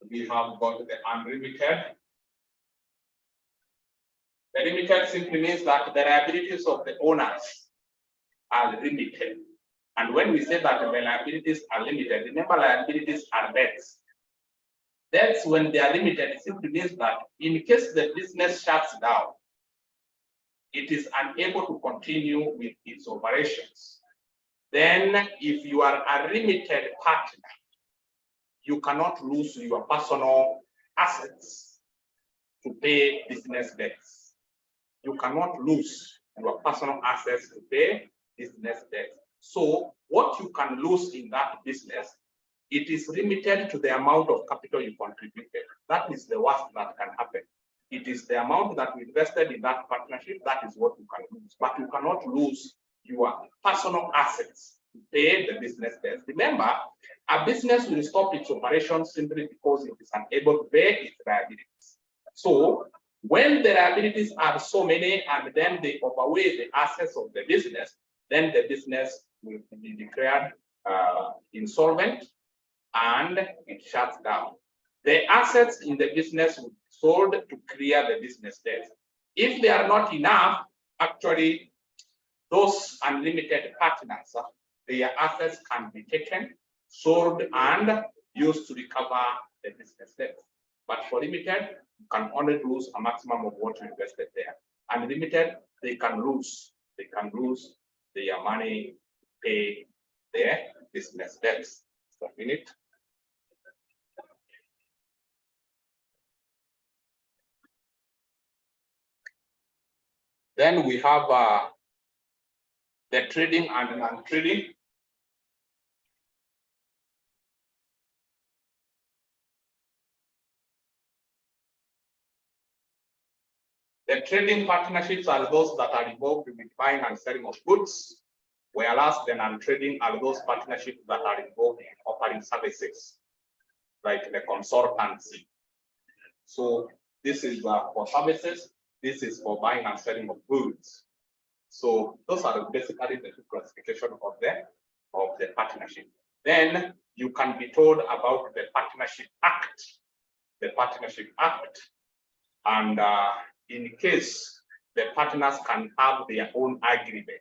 We have got the unlimited. The limited simply means that the liabilities of the owners are limited. And when we say that the liabilities are limited, remember liabilities are debts. Debts, when they are limited, it simply means that in case the business shuts down, it is unable to continue with its operations. Then if you are a limited partner, you cannot lose your personal assets to pay business debts. You cannot lose your personal assets to pay business debts. So what you can lose in that business, it is limited to the amount of capital you contributed. That is the worst that can happen. It is the amount that we invested in that partnership, that is what you can lose. But you cannot lose your personal assets to pay the business debts. Remember, a business will stop its operations simply because it is unable to pay its liabilities. So when the liabilities are so many and then they overweigh the assets of the business, then the business will be declared insolvent and it shuts down. The assets in the business will be sold to clear the business debts. If they are not enough, actually, those unlimited partners, their assets can be taken, sold, and used to recover the business debts. But for limited, you can only lose a maximum of what you invested there. Unlimited, they can lose their money, pay their business debts. So a minute. Then we have the trading and non-trading. The trading partnerships are those that are involved with buying and selling of goods, whereas the non-trading are those partnerships that are involved in offering services, like the consultancy. So this is for services, this is for buying and selling of goods. So those are basically the two classifications of the partnership. Then you can be told about the Partnership Act. The Partnership Act, and in case the partners can have their own agreement.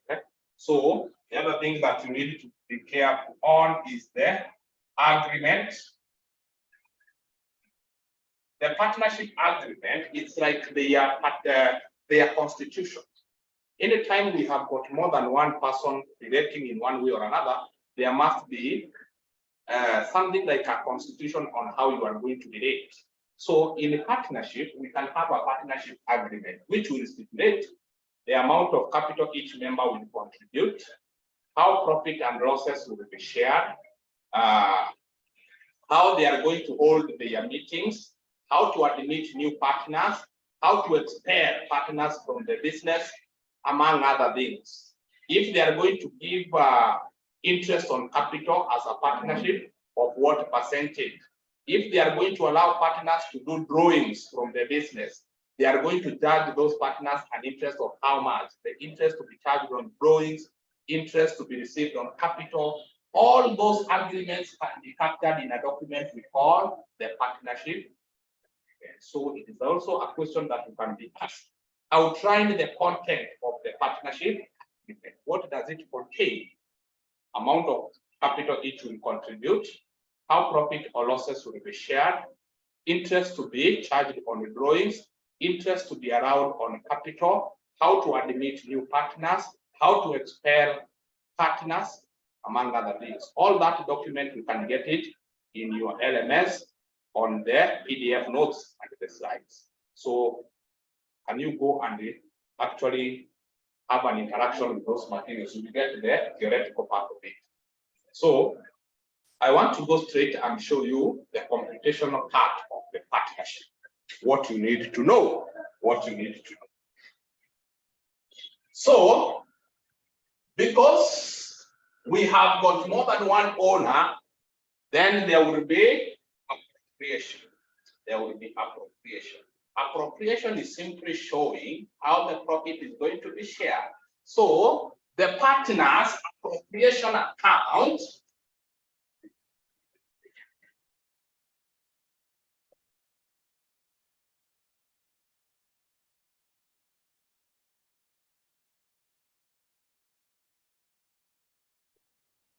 So the other thing that you need to be careful on is the agreement. The partnership agreement, it's like their constitution. Anytime we have got more than one person relating in one way or another, there must be something like a constitution on how you are going to relate. So in a partnership, we can have a partnership agreement, which will stipulate the amount of capital each member will contribute, how profit and losses will be shared, how they are going to hold their meetings, how to admit new partners, how to expel partners from the business, among other things. If they are going to give interest on capital as a partnership, of what percentage? If they are going to allow partners to do drawings from the business, they are going to charge those partners an interest of how much? The interest to be charged on drawings, interest to be received on capital. All those agreements can be captured in a document we call the partnership. So it is also a question that you can be asked. Outline the content of the partnership. What does it contain? Amount of capital each will contribute, how profit or losses will be shared, interest to be charged on the drawings, interest to be allowed on capital, how to admit new partners, how to expel partners, among other things. All that document, you can get it in your LMS on the PDF notes and the slides. So can you go and actually have an interaction with those materials? You get the theoretical part of it. So I want to go straight and show you the computational part of the partnership. What you need to know, So, because we have got more than one owner, then there will be appropriation. Appropriation is simply showing how the profit is going to be shared. So the partners' appropriation account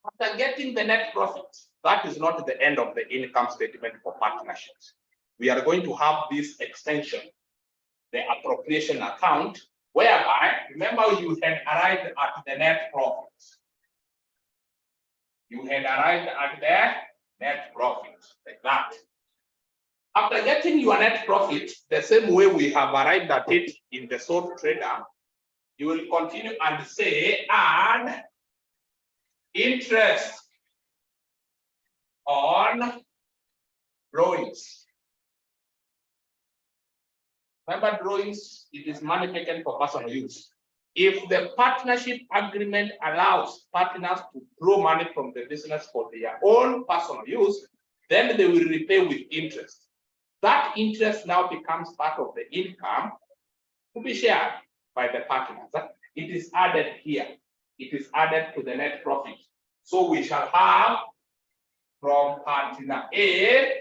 after getting the net profit, that is not the end of the income statement for partnerships. We are going to have this extension, the appropriation account, whereby, remember, you had arrived at the net profit. You had arrived at the net profit, like that. After getting your net profit, the same way we have arrived at it in the sole trader, you will continue and say, and interest on drawings. Remember, drawings, it is money taken for personal use. If the partnership agreement allows partners to draw money from the business for their own personal use, then they will repay with interest. That interest now becomes part of the income to be shared by the partners. It is added here. It is added to the net profit. So we shall have from partner A,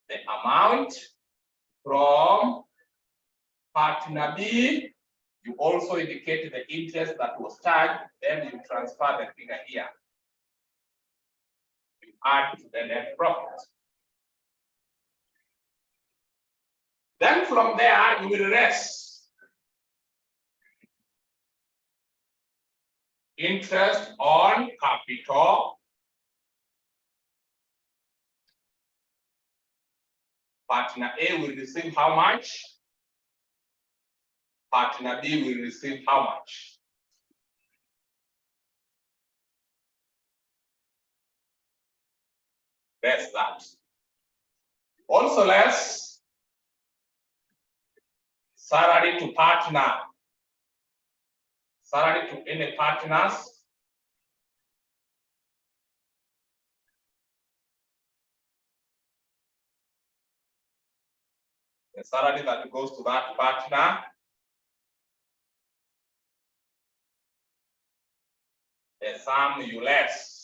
the amount, from partner B, you also indicate the interest that was charged, then you transfer the figure here. You add to the net profit. Then from there, you will rest interest on capital. Partner A will receive how much? Partner B will receive how much? That's that. Also less salary to partner. Salary to any partners. The salary that goes to that partner. The sum you less.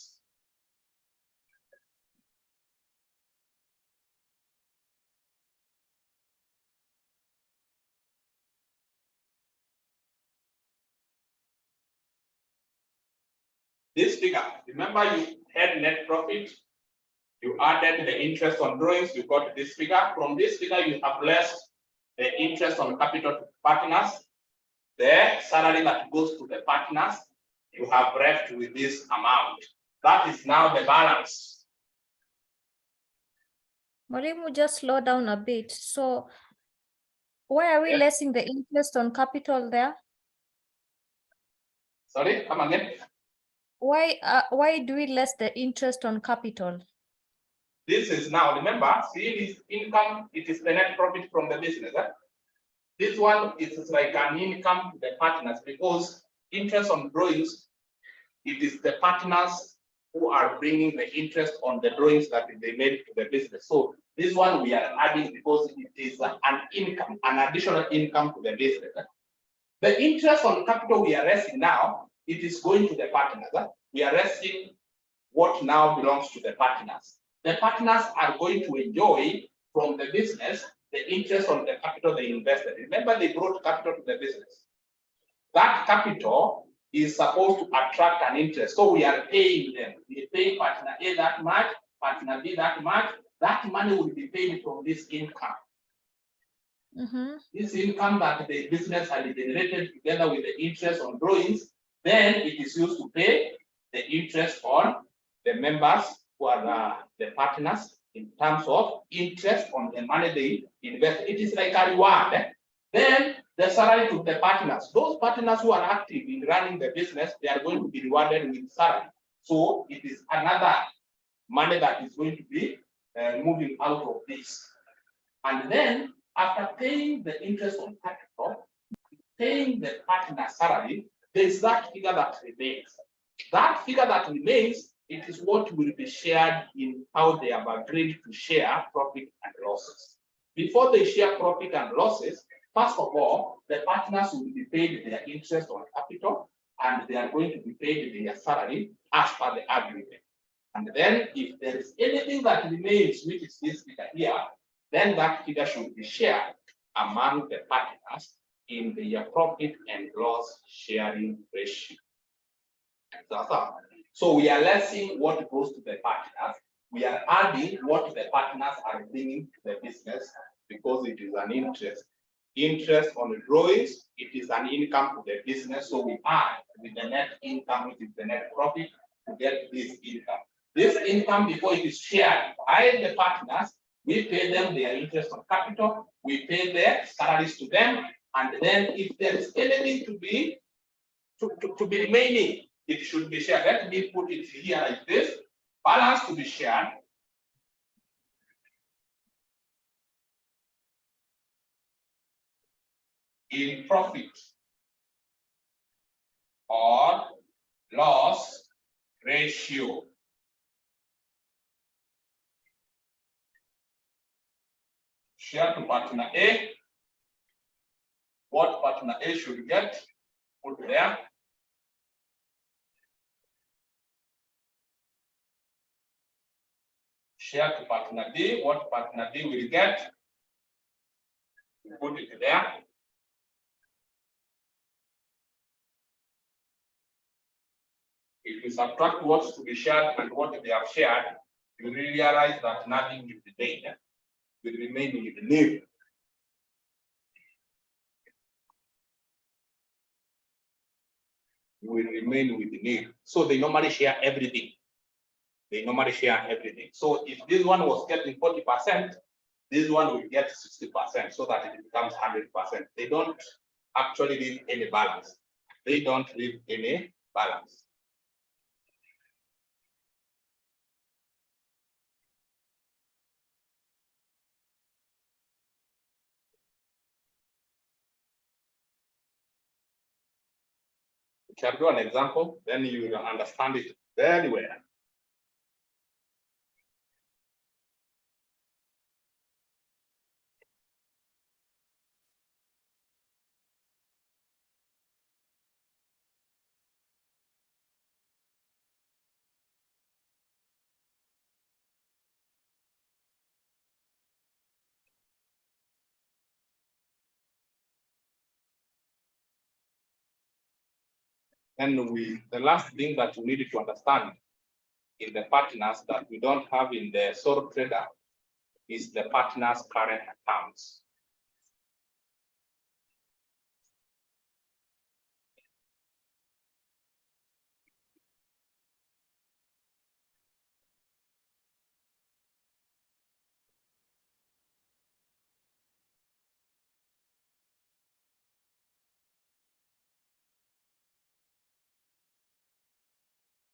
This figure, remember you had net profit, you added the interest on drawings, you got this figure. From this figure, you have less the interest on capital to partners, the salary that goes to the partners, you have left with this amount. That is now the balance. Mwalimu, just slow down a bit. So why are we Yes. lessing the interest on capital there? Sorry, come again. Why do we less the interest on capital? This is now, remember, see this income, it is the net profit from the business. This one is like an income to the partners because interest on drawings, it is the partners who are bringing the interest on the drawings that they made to the business. So this one we are adding because it is an income, an additional income to the business. The interest on capital we are raising now, it is going to the partners. We are raising what now belongs to the partners. The partners are going to enjoy from the business the interest on the capital they invested. Remember, they brought capital to the business. That capital is supposed to attract an interest. So we are paying them. We pay partner A that much, partner B that much. That money will be paid from this income. This income that the business had generated together with the interest on drawings, then it is used to pay the interest on the members who are the partners in terms of interest on the money they invest. It is like a reward. Then the salary to the partners. Those partners who are active in running the business, they are going to be rewarded with salary. So it is another money that is going to be moving out of this. And then after paying the interest on capital, paying the partner salary, there is that figure that remains. That figure that remains, it is what will be shared in how they have agreed to share profit and losses. Before they share profit and losses, first of all, the partners will be paid their interest on capital, and they are going to be paid their salary as per the agreement. And then if there is anything that remains, which is this figure here, then that figure should be shared among the partners in the profit and loss sharing ratio. So we are lessing what goes to the partners. We are adding what the partners are bringing to the business because it is an interest. Interest on the drawings, it is an income to the business. So we add with the net income, which is the net profit, to get this income. This income, before it is shared by the partners, we pay them their interest on capital, we pay their salaries to them, and then if there is anything to be remaining, it should be shared. Let me put it here like this: balance to be shared. In profit or loss ratio. Share to partner A. What partner A should get, put there. Share to partner B. What partner B will get, put it there. If you subtract what's to be shared and what they have shared, you realize that nothing will remain. Will remain with the nil. Will remain with the nil. So they normally share everything. They normally share everything. So if this one was getting 40%, this one will get 60%, so that it becomes 100%. They don't actually leave any balance. They don't leave any balance. We can do an example, then you will understand it very well. And the last thing that we need to understand in the partners that we don't have in the sole trader is the partners' current accounts.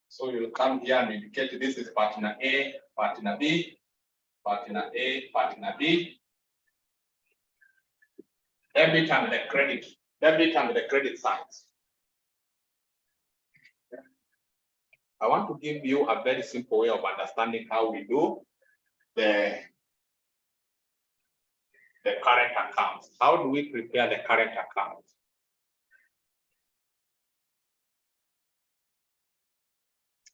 So you'll come here and indicate this is partner A, partner B, partner A, partner B. Debit and the credit sides. I want to give you a very simple way of understanding how we do the current accounts. How do we prepare the current account?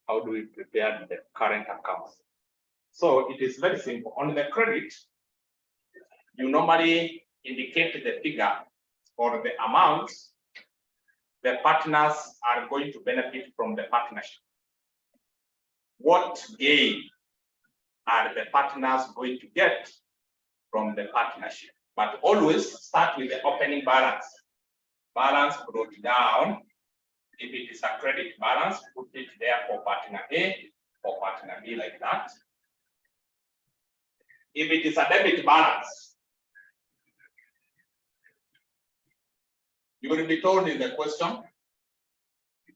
How do we prepare the current accounts? So it is very simple. On the credit, you normally indicate the figure or the amount the partners are going to benefit from the partnership. What gain are the partners going to get from the partnership? But always start with the opening balance. Balance brought down. If it is a credit balance, put it there for partner A, for partner B, like that. If it is a debit balance, you will be told in the question,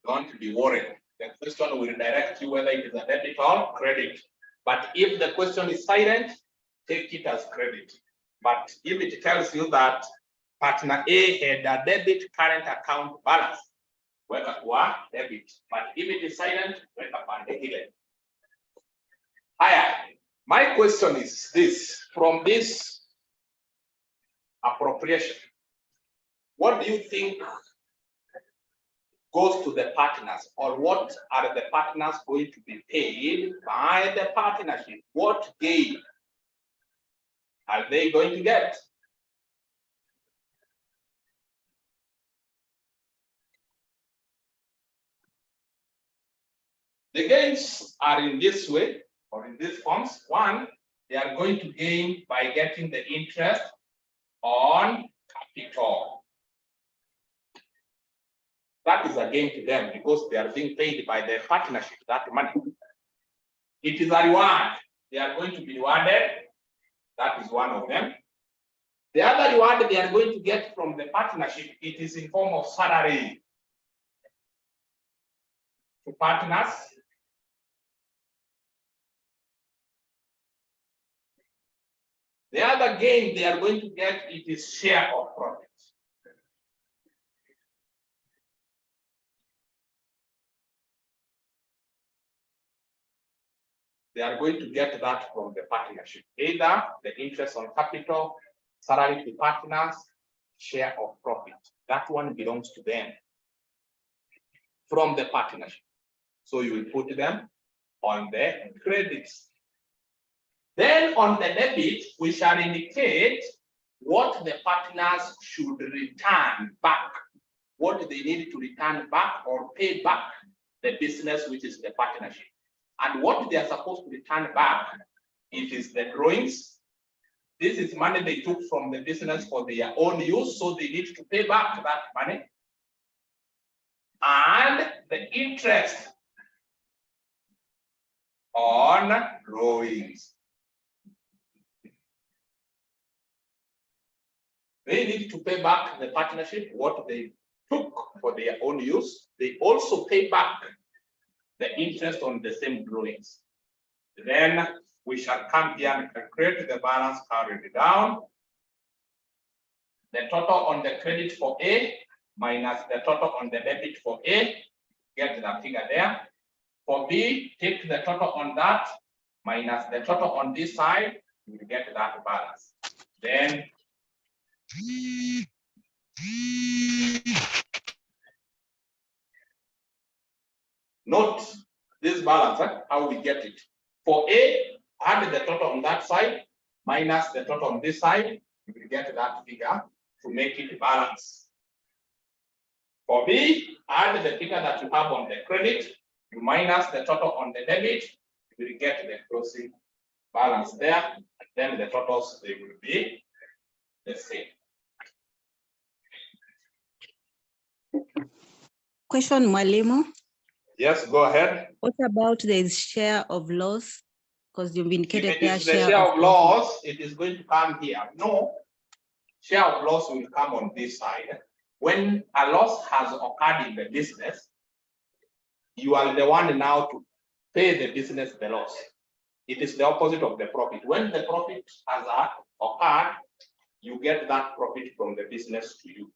don't be worried. The question will direct you whether it is a debit or credit. But if the question is silent, take it as credit. But if it tells you that partner A had a debit current account balance, weka kwa debit. But if it is silent, weka pande ile. Haya, my question is this: from this appropriation, what do you think goes to the partners, or what are the partners going to be paid by the partnership? What gain are they going to get? The gains are in this way, or in these forms. One, they are going to gain by getting the interest on capital. That is a gain to them because they are being paid by the partnership, that money. It is a reward. They are going to be rewarded. That is one of them. The other reward they are going to get from the partnership, it is in form of salary to partners. The other gain they are going to get, it is share of profits. They are going to get that from the partnership, either the interest on capital, salary to partners, share of profit. That one belongs to them from the partnership. So you will put them on the credits. Then on the debit, we shall indicate what the partners should return back, what they need to return back or pay back the business, which is the partnership. And what they are supposed to return back, it is the drawings. This is money they took from the business for their own use, so they need to pay back that money. And the interest on drawings. They need to pay back the partnership what they took for their own use. They also pay back the interest on the same drawings. Then we shall come here and calculate the balance carried down. The total on the credit for A minus the total on the debit for A. Get the figure there. For B, take the total on that minus the total on this side. You will get that balance. Then note this balance, how we get it. For A, add the total on that side minus the total on this side. You will get that figure to make it balance. For B, add the figure that you have on the credit. You minus the total on the debit. You will get the closing balance there. And then the totals, they will be the same. Question, Mwalimu. Yes, go ahead. What about the share of loss? Because you've indicated If it their is the share of loss, it is going to come here. No, share of loss will come on this side. When a loss has occurred in the business, you are the one now to pay the business the loss. It is the opposite of the profit. When the profit has occurred, you get that profit from the business to you.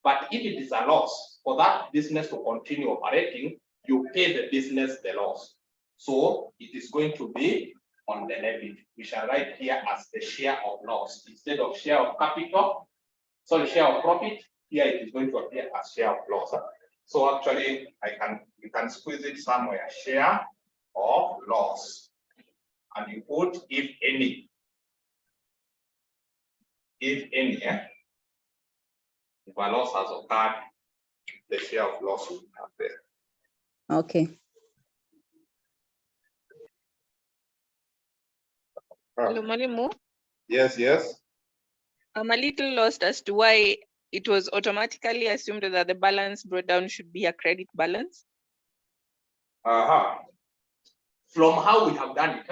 But if it is a loss, for that business to continue operating, you pay the business the loss. So it is going to be on the debit. We shall write here as the share of loss instead of share of capital. Sorry, share of profit. Here it is going to appear as share of loss. So actually, you can squeeze it somewhere. Share of loss, and you put if any. If any, if a loss has occurred, the share of loss will appear. Okay. Hello, Mwalimu. Yes, yes. I'm a little lost as to why it was automatically assumed that the balance brought down should be a credit balance. From how we have done it,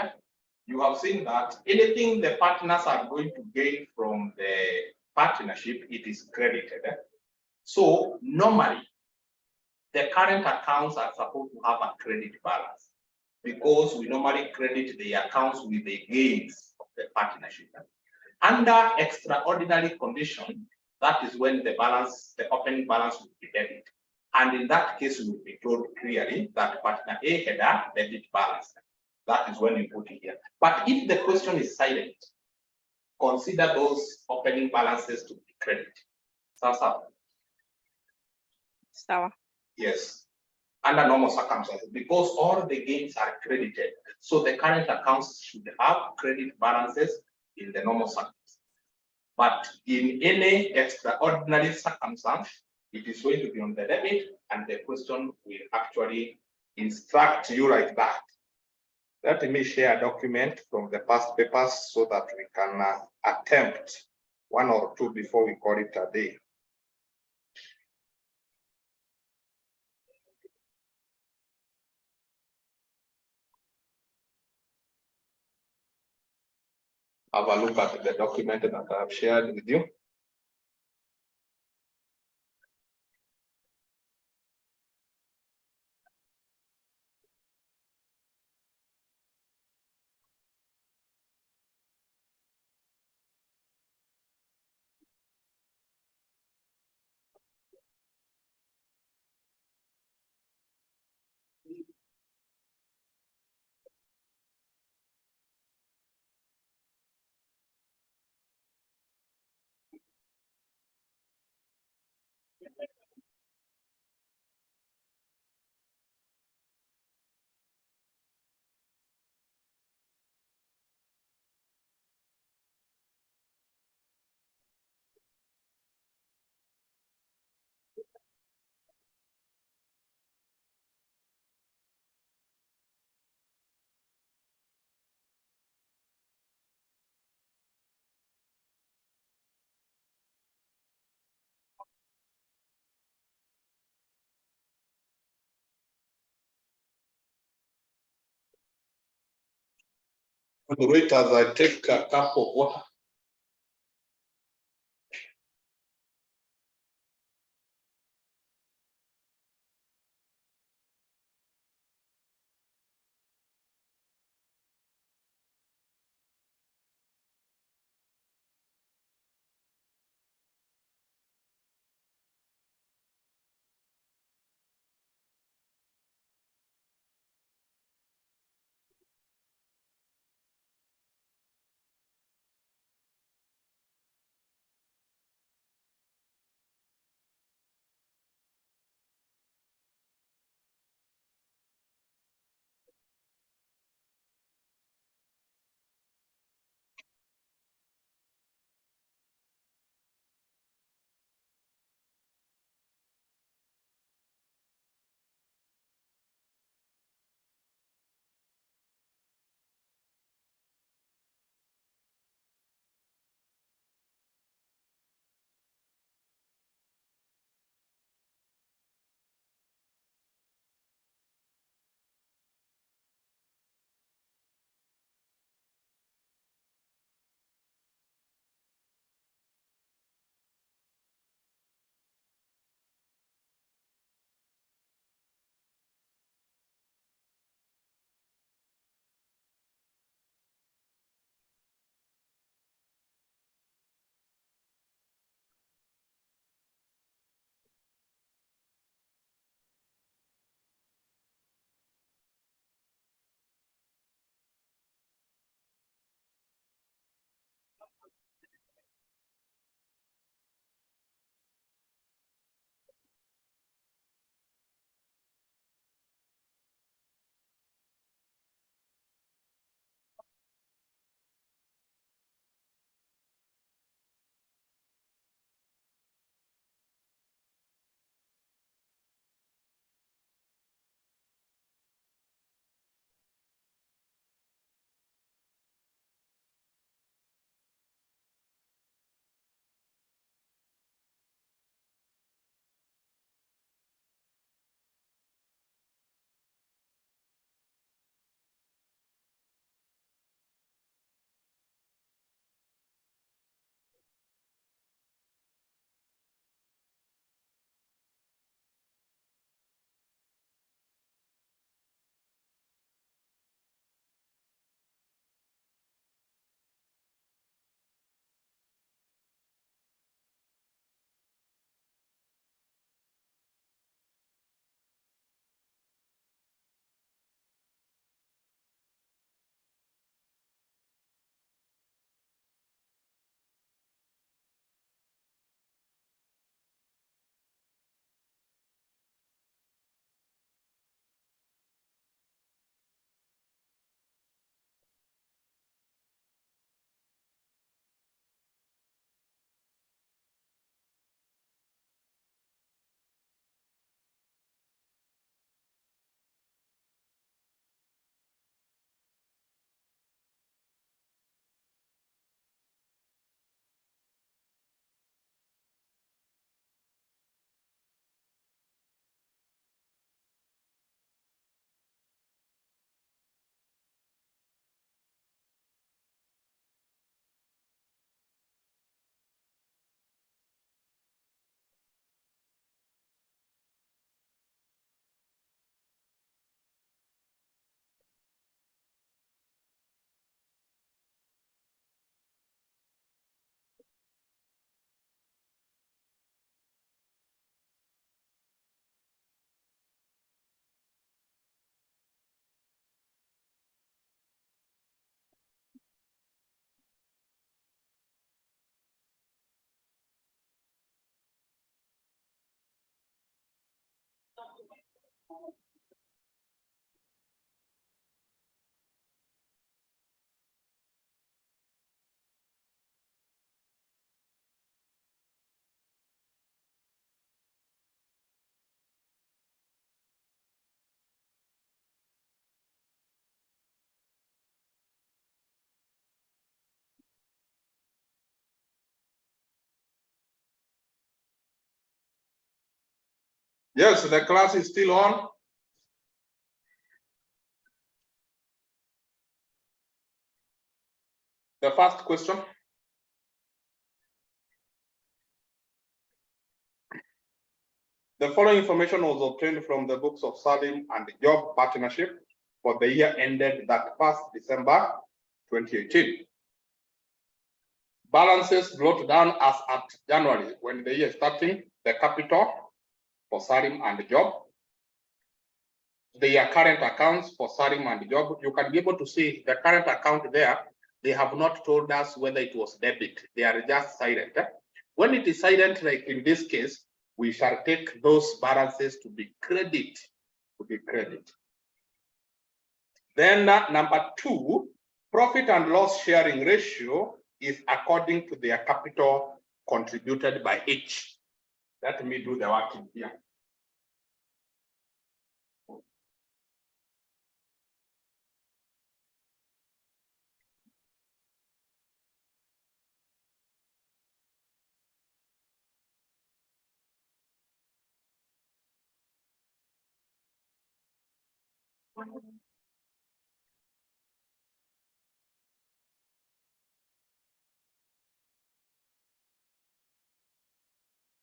you have seen that anything the partners are going to gain from the partnership, it is credited. So normally, the current accounts are supposed to have a credit balance because we normally credit the accounts with the gains of the partnership. Under extraordinary condition, that is when the opening balance will be debit. And in that case, we will be told clearly that partner A had a debit balance. That is when you put it here. But if the question is silent, consider those opening balances to be credit. Sawa. Yes. Under normal circumstances, because all the gains are credited. So the current accounts should have credit balances in the normal circumstances. But in any extraordinary circumstance, it is going to be on the debit, and the question will actually instruct you like that. Let me share a document from the past papers so that we can attempt one or two before we call it a day. Have a look at the document that I have shared with you. Wait as I take a cup of water. Yes, the class is still on. The first question. The following information was obtained from the books of Salim and Job Partnership for the year ended that 1st December 2018. Balances brought down as at January when the year starting, the capital for Salim and Job. Their current accounts for Salim and Job. You can be able to see the current account there. They have not told us whether it was debit. They are just silent. When it is silent, like in this case, we shall take those balances to be credit. Then number 2, profit and loss sharing ratio is according to their capital contributed by each. Let me do the working here.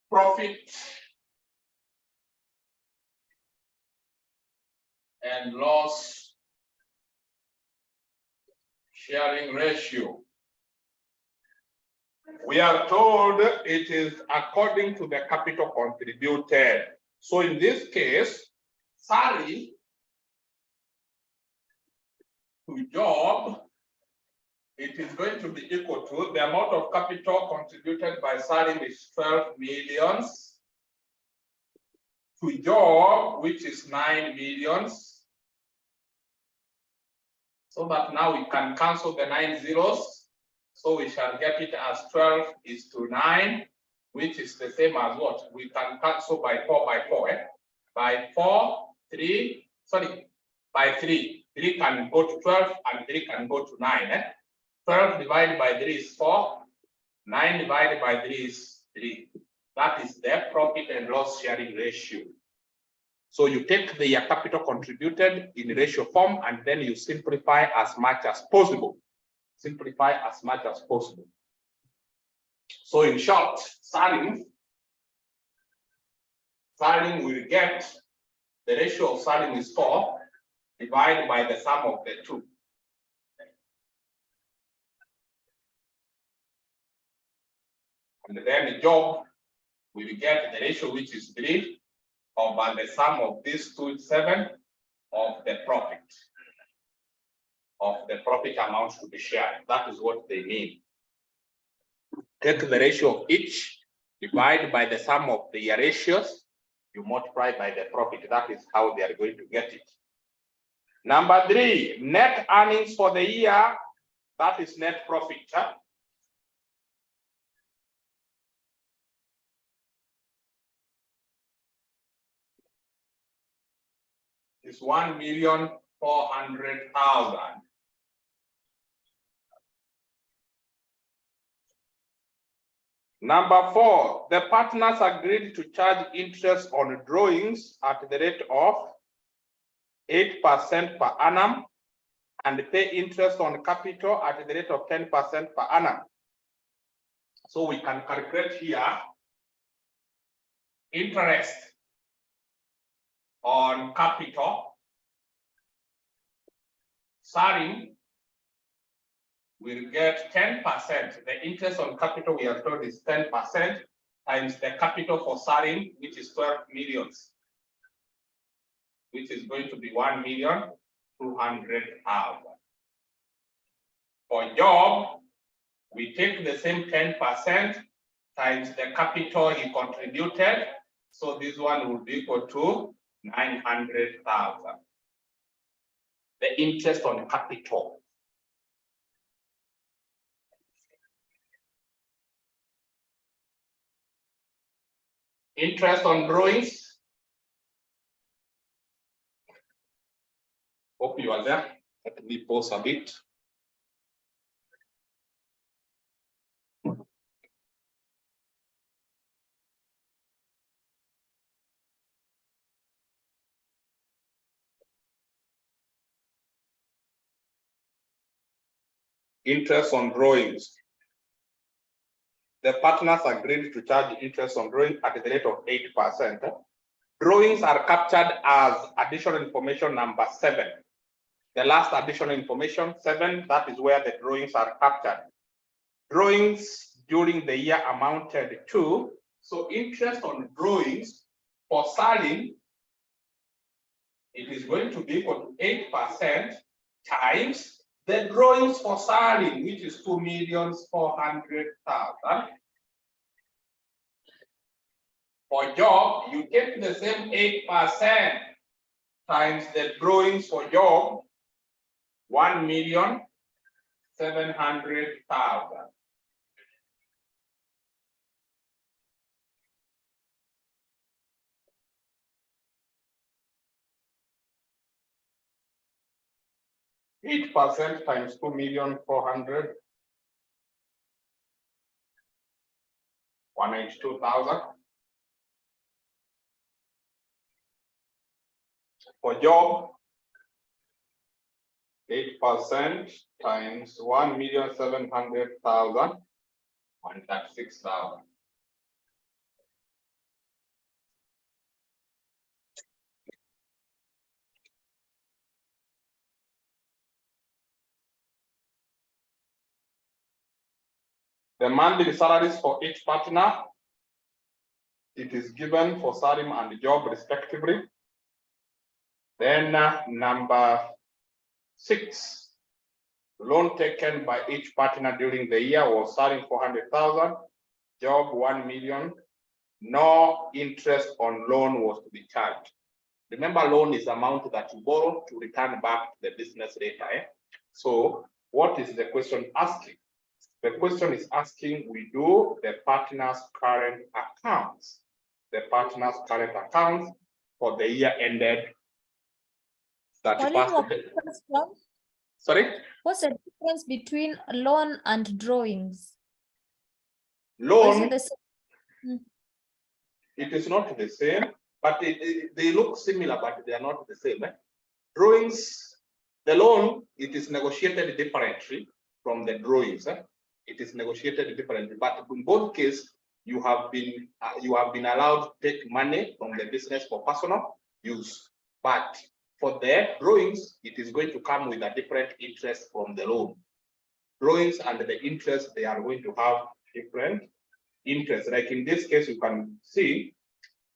Profit and loss sharing ratio. We are told it is according to the capital contributed. So in this case, Sari to Job, it is going to be equal to the amount of capital contributed by Salim is 12 millions to Job, which is 9 millions. So that now we can cancel the 9 zeros. So we shall get it as 12 is to 9, which is the same as what? We can cancel by 4 by 4. By 4, 3, sorry, by 3. 3 can go to 12 and 3 can go to 9. 12 divided by 3 is 4. 9 divided by 3 is 3. That is the profit and loss sharing ratio. So you take the capital contributed in ratio form and then you simplify as much as possible. Simplify as much as possible. So in short, Salim will get the ratio of Salim is 4 divided by the sum of the 2. And then the Job will get the ratio which is 3 over the sum of these 2 is 7 of the profit. Of the profit amount to be shared. That is what they mean. Take the ratio of each, divide by the sum of the ratios, you multiply by the profit. That is how they are going to get it. Number 3, net earnings for the year, that is net profit. Is 1,400,000. Number 4, the partners agreed to charge interest on drawings at the rate of 8% per annum and pay interest on capital at the rate of 10% per annum. So we can calculate here interest on capital. Salim will get 10%. The interest on capital we are told is 10% times the capital for Salim, which is 12 millions, which is going to be 1,200,000. For Job, we take the same 10% times the capital he contributed. So this one will be equal to 900,000. The interest on capital. Interest on drawings. Hope you are there. Let me pause a bit. Interest on drawings. The partners agreed to charge interest on drawing at the rate of 8%. Drawings are captured as additional information number 7. The last additional information 7, that is where the drawings are captured. Drawings during the year amounted to, so interest on drawings for Salim, it is going to be equal to 8% times the drawings for Salim, which is 2,400,000. For job, you take the same 8% times the drawings for job, 1,700,000. Each percent times 2,400,000, 182,000. For job, 8% times 1,700,000, 136,000. The monthly salaries for each partner, it is given for Salim and job respectively. Then number 6, loan taken by each partner during the year was Salim 400,000, job 1 million. No interest on loan was to be charged. Remember, loan is amount that you borrow to return back to the business later. So what is the question asking? The question is asking, we do the partner's current accounts. The partner's current accounts for the year ended 31st. Sorry? What's the difference between loan and drawings? Loan, Or is it the same? it is not the same, but they look similar, but they are not the same. Drawings, the loan, it is negotiated differently from the drawings. It is negotiated differently, but in both cases, you have been allowed to take money from the business for personal use. But for the drawings, it is going to come with a different interest from the loan. Drawings and the interest, they are going to have different interest. Like in this case, you can see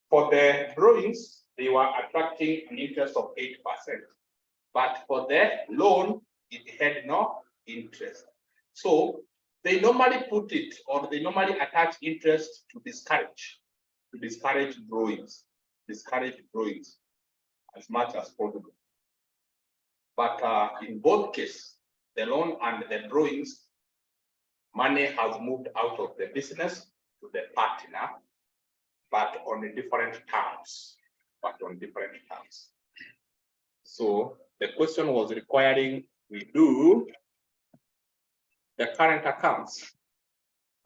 for the drawings, they were attracting an interest of 8%. But for the loan, it had no interest. So they normally put it, or they normally attach interest to discourage drawings, as much as possible. But in both cases, the loan and the drawings, money has moved out of the business to the partner, but on a different terms. So the question was requiring we do the current accounts.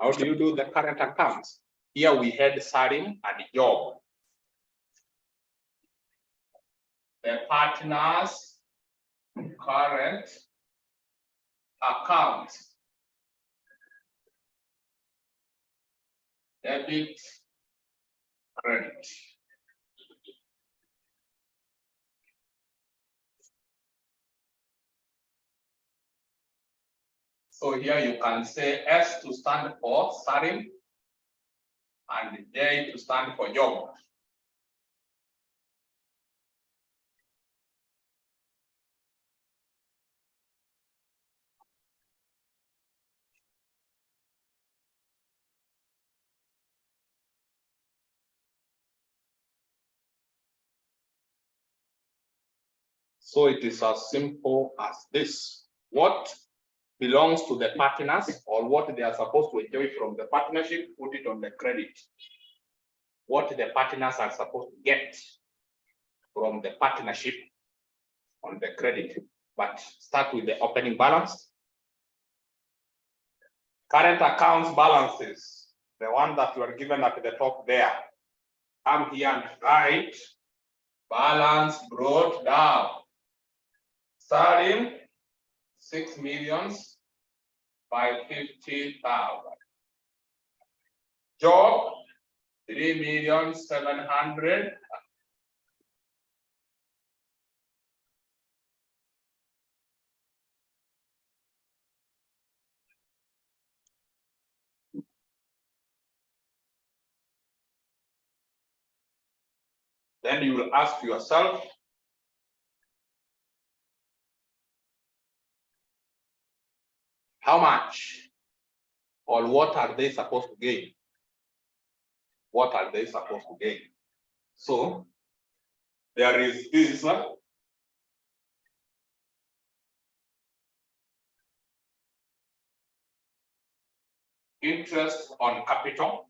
How do you do the current accounts? Here we had Salim and job. The partners' current accounts. Debit, credit. So here you can say S to stand for Salim and J to stand for job. So it is as simple as this. What belongs to the partners or what they are supposed to enjoy from the partnership, put it on the credit. What the partners are supposed to get from the partnership on the credit. But start with the opening balance. Current accounts balances, the one that you are given at the top there. Come here and write balance brought down. Starting 6,550,000. Job 3,700,000. Then you will ask yourself, how much or what are they supposed to gain? What are they supposed to gain? So there is this interest on capital.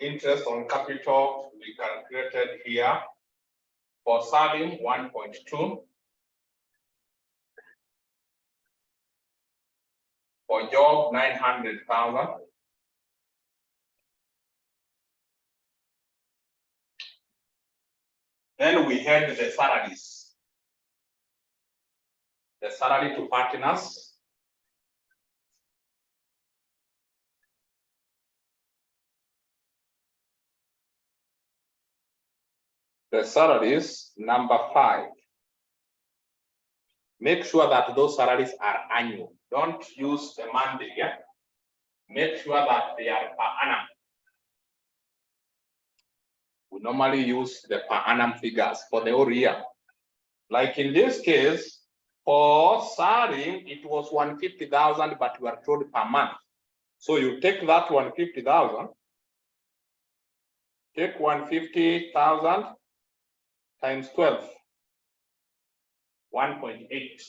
Interest on capital we calculated here for serving 1.2. For job 900,000. Then we had the salaries. The salary to partners. The salaries, number 5. Make sure that those salaries are annual. Don't use the monthly. Yeah? Make sure that they are per annum. We normally use the per annum figures for the whole year. Like in this case, for starting, it was 150,000, but we are told per month. So you take that 150,000, take 150,000 times 12, 1.8.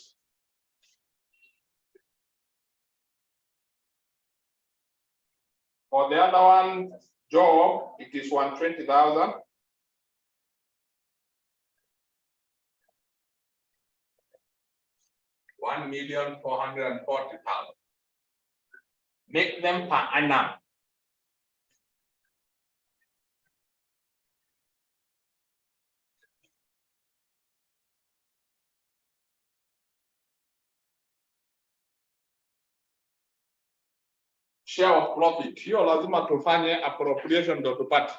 For the other one, job, it is 120,000. $1,440,000. Make them per annum. Share of profit. Hiyo lazima tufanye appropriation ndo tupate.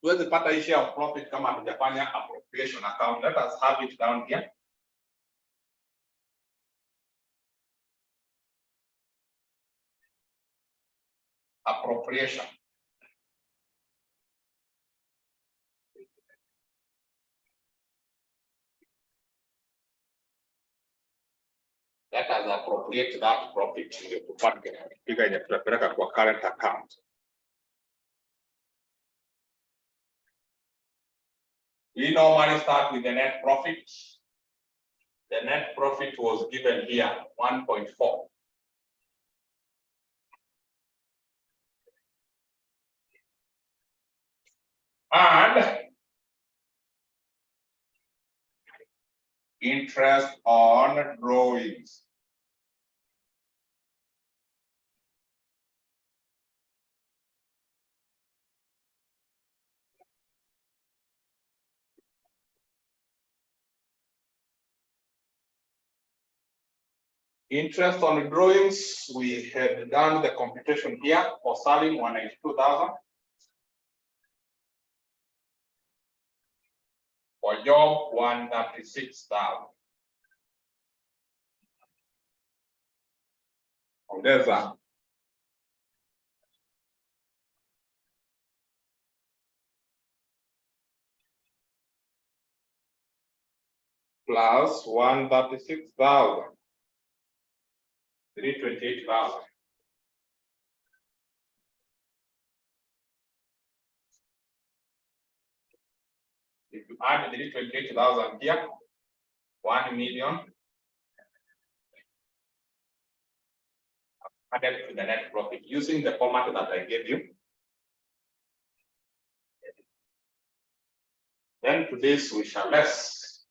Tuweze pata hii share of profit kama hatujafanya appropriation account. Let us have it down here. Appropriation. Let us appropriate that profit ndio tupate figure yenye tutapeleka kwa current account. We normally start with the net profit. The net profit was given here, 1.4. And interest on drawings. Interest on drawings, we had done the computation here for selling 192,000. For job 136,000. Ongeza. plus 136,000. 328,000. If you add 328,000 here, 1 million added to the net profit using the format that I gave you. Then to this we shall less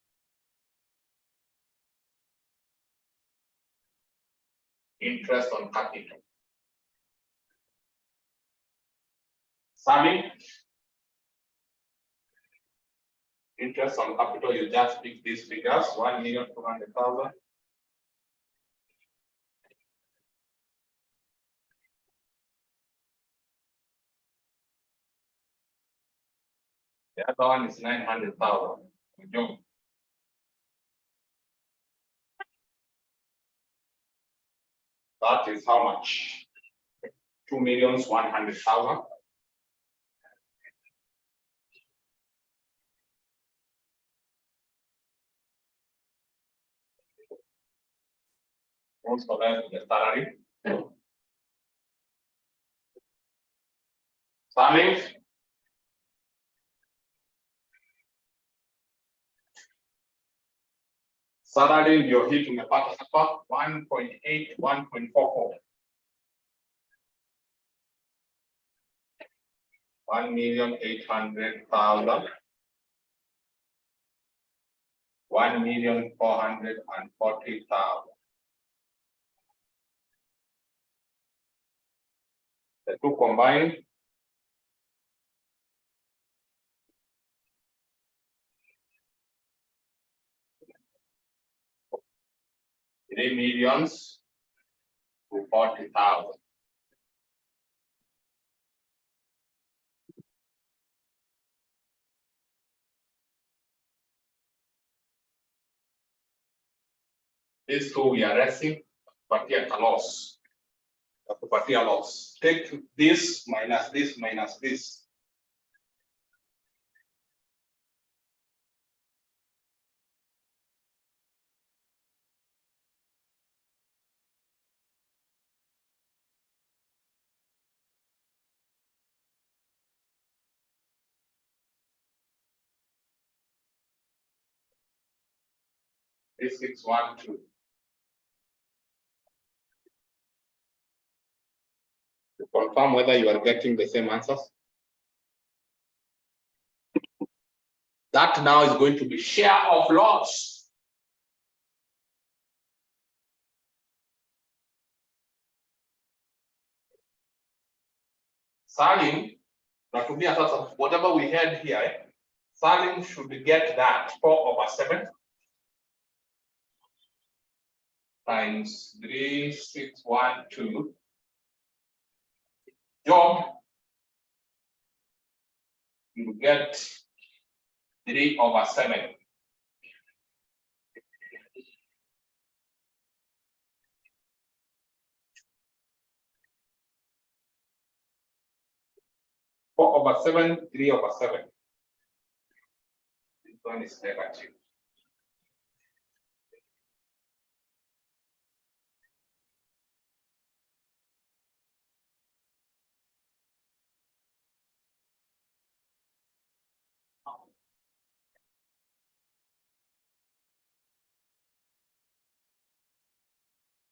interest on capital. Summing interest on capital, you just pick these figures, 1,200,000. The other one is 900,000. That is how much? 2,100,000. Also less the salary. Summing. Salary ndio hii tumepata hapa 1.8, 1.44. 1,800,000. 1,440,000. The two combined $3,240,000. These two we are resting, but here a loss. Kupatia loss. Take this minus this minus this. This 612. To confirm whether you are getting the same answers. That now is going to be share of loss. Salim, whatever we had here, Salim should get that 4/7 times 3,612. Job, you get 3/7. Four over 7, 3/7. This one is negative.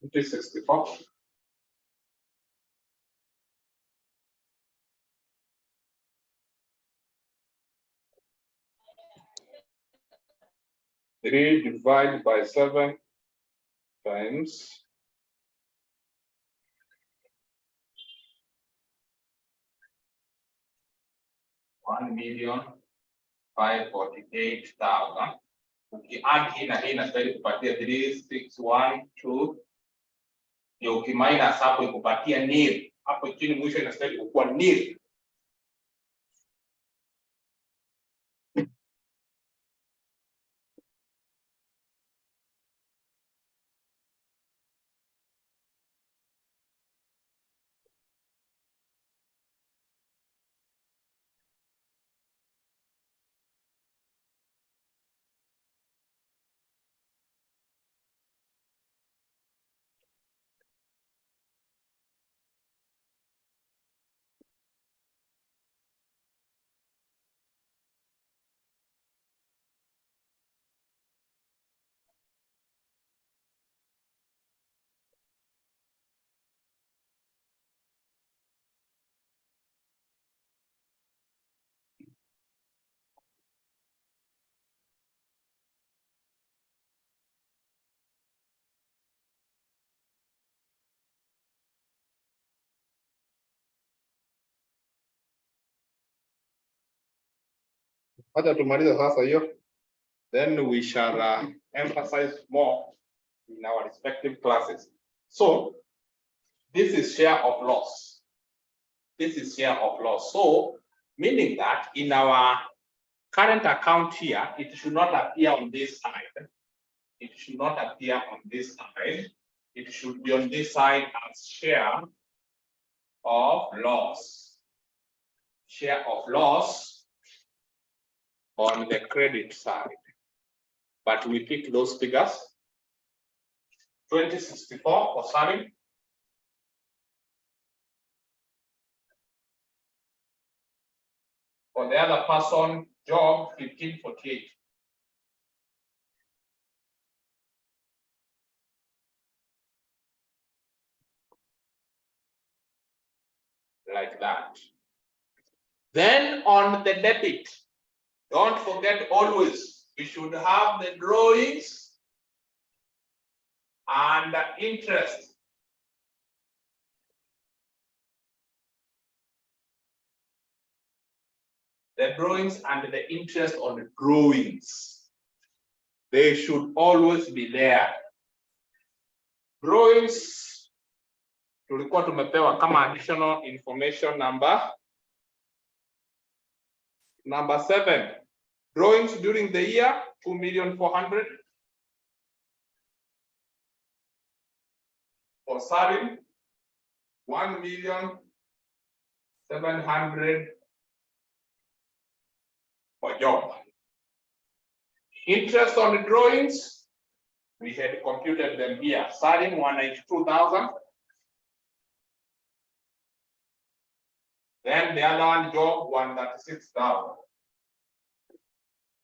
It is 64. Three divided by 7 times 1,548,000. Ukiadd hii na hii inastahili kupatia 3,612. Ndio ukiminus hapo ikupatia nil. Hapo chini mwisho inastahili kukuwa nil. Acha tumalize sasa hiyo. Then we shall emphasize more in our respective classes. So this is share of loss. This is share of loss. So meaning that in our current account here, it should not appear on this side. It should not appear on this side. It should be on this side as share of loss. Share of loss on the credit side. But we pick those figures. 2064 for Salim. For the other person, job 1548. Like that. Then on the debit, don't forget always, we should have the drawings and the interest. The drawings and the interest on the drawings. They should always be there. Drawings tulikuwa tumepewa kama additional information number 7. Drawings during the year 2,400,000. For Salim 1,700,000 for job. Interest on the drawings, we had computed them here. Salim 192,000. Then the other one, job 136,000.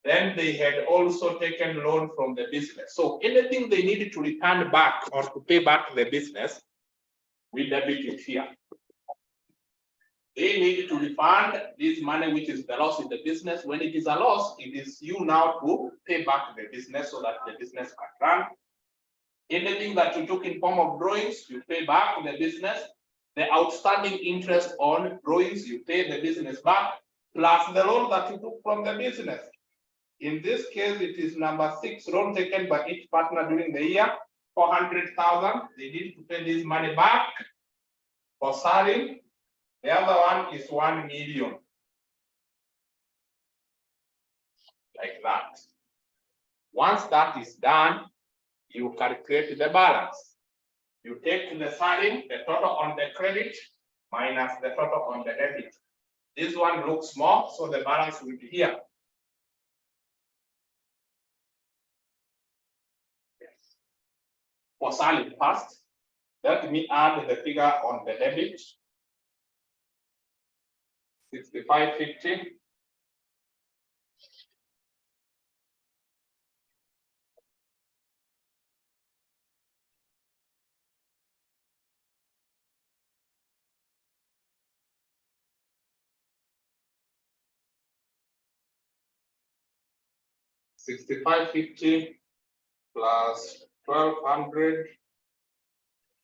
Then they had also taken loan from the business. So anything they needed to return back or to pay back the business, we debit it here. They need to refund this money, which is the loss in the business. When it is a loss, it is you now to pay back the business so that the business can run. Anything that you took in form of drawings, you pay back the business. The outstanding interest on drawings, you pay the business back, plus the loan that you took from the business. In this case, it is number 6, loan taken by each partner during the year, 400,000. They need to pay this money back for Salim. The other one is 1 million. Like that. Once that is done, you calculate the balance. You take the Salim, the total on the credit, minus the total on the debit. This one looks small, so the balance will be here. Yes. For Salim first, let me add the figure on the debit. 6550. $65.50 plus 1,200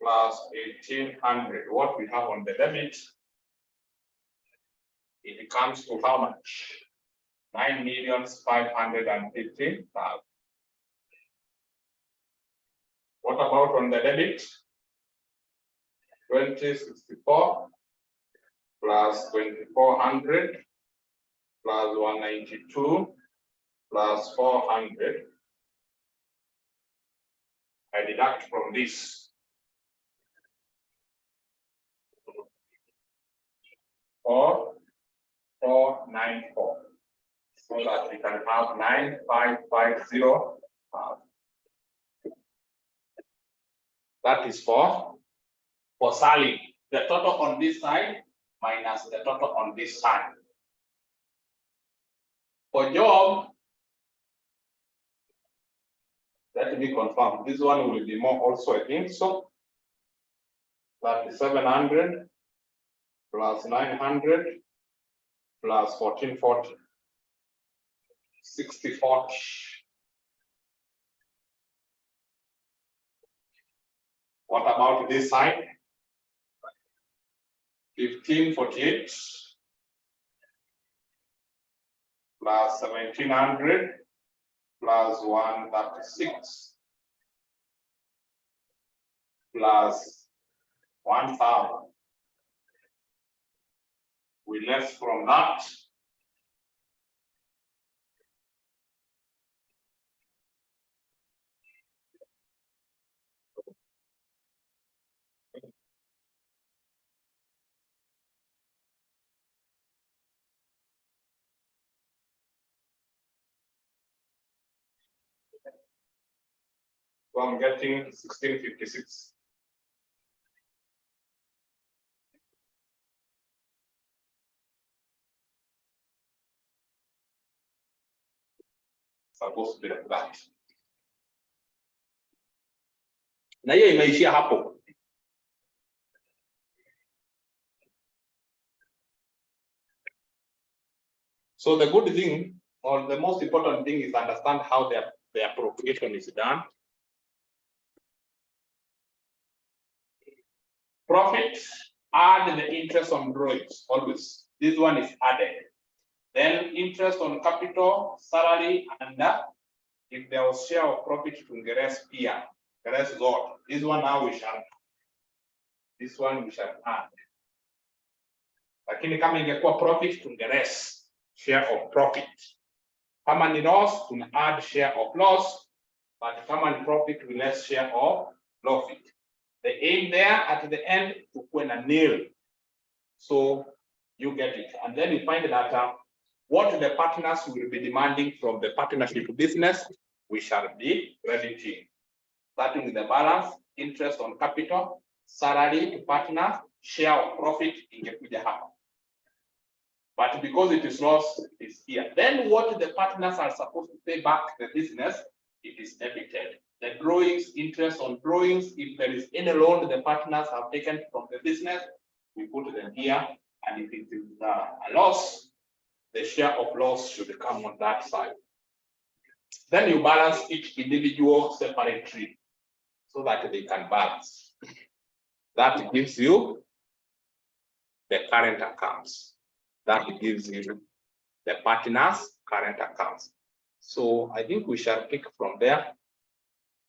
plus 1,800. What we have on the debit, it comes to how much? 9,550,000. What about on the debit? 2064 plus 2,400 plus 192 plus 400. I deduct from this 4,494, so that we can have 9,550. That is for Salim. The total on this side minus the total on this side. For job, let me confirm. This one will be more also, I think so. 3,700 plus 900 plus 1,440. 6040. What about this side? 1548 plus 1700 plus 136 plus 1000. We left from that. So I'm getting 1656. Supposed to be like that. Na hiyo imeishia hapo. So the good thing, or the most important thing, is understand how the appropriation is done. Profit, add the interest on drawings, always. This one is added. Then interest on capital, salary, and if there was share of profit to the rest here, the rest God. This one now we shall. This one we shall add. Lakini kama ingekuwa profit to the rest, share of profit. Kama ni loss, to add share of loss, but kama ni profit, we less share of profit. The aim there at the end to win a nil. So you get it. And then you find that what the partners will be demanding from the partnership business, we shall be crediting. Starting with the balance, interest on capital, salary to partner, share of profit ingekuja hapa. But because it is lost, it is here. Then what the partners are supposed to pay back the business, it is debited. The drawings, interest on drawings, if there is any loan the partners have taken from the business, we put them here. And if it is a loss, the share of loss should come on that side. Then you balance each individual separately so that they can balance. That gives you the current accounts. That gives you the partners' current accounts. So I think we shall pick from there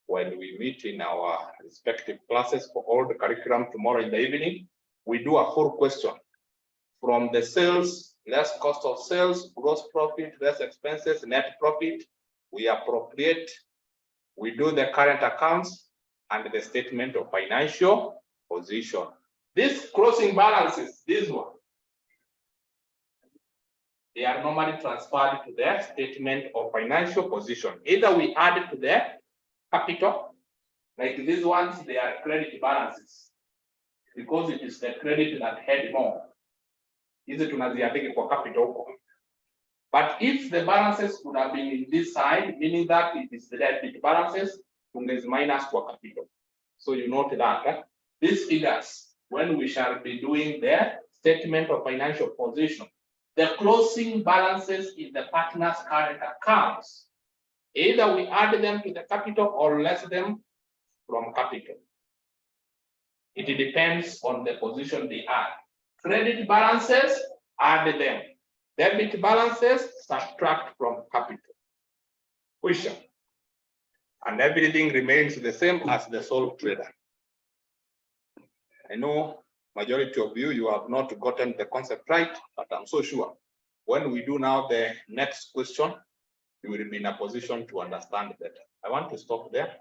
when we meet in our respective classes for all the curriculum tomorrow in the evening. We do a full question from the sales, less cost of sales, gross profit, less expenses, net profit. We appropriate, we do the current accounts and the statement of financial position. This closing balances, this one, they are normally transferred to the statement of financial position. Either we add it to the capital, like these ones, they are credit balances, because it is the credit that had more. Hizi tunaziandika kwa capital huko. But if the balances could have been in this side, meaning that it is the debit balances, tunges minus kwa capital. So you note that these figures, when we shall be doing the statement of financial position, the closing balances in the partner's current accounts, either we add them to the capital or less them from capital. It depends on the position they are. Credit balances, add them. Debit balances, subtract from capital. Question. And everything remains the same as the sole trader. I know majority of you have not gotten the concept right, but I'm so sure when we do now the next question, you will be in a position to understand better. I want to stop there.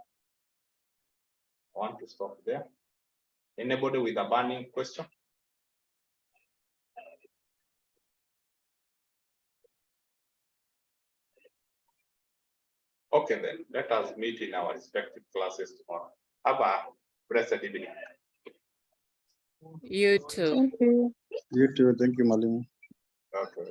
Anybody with a burning question? Okay, then let us meet in our respective classes tomorrow. Have a blessed evening. You too. Thank you. You too. Thank you, Malim. Okay.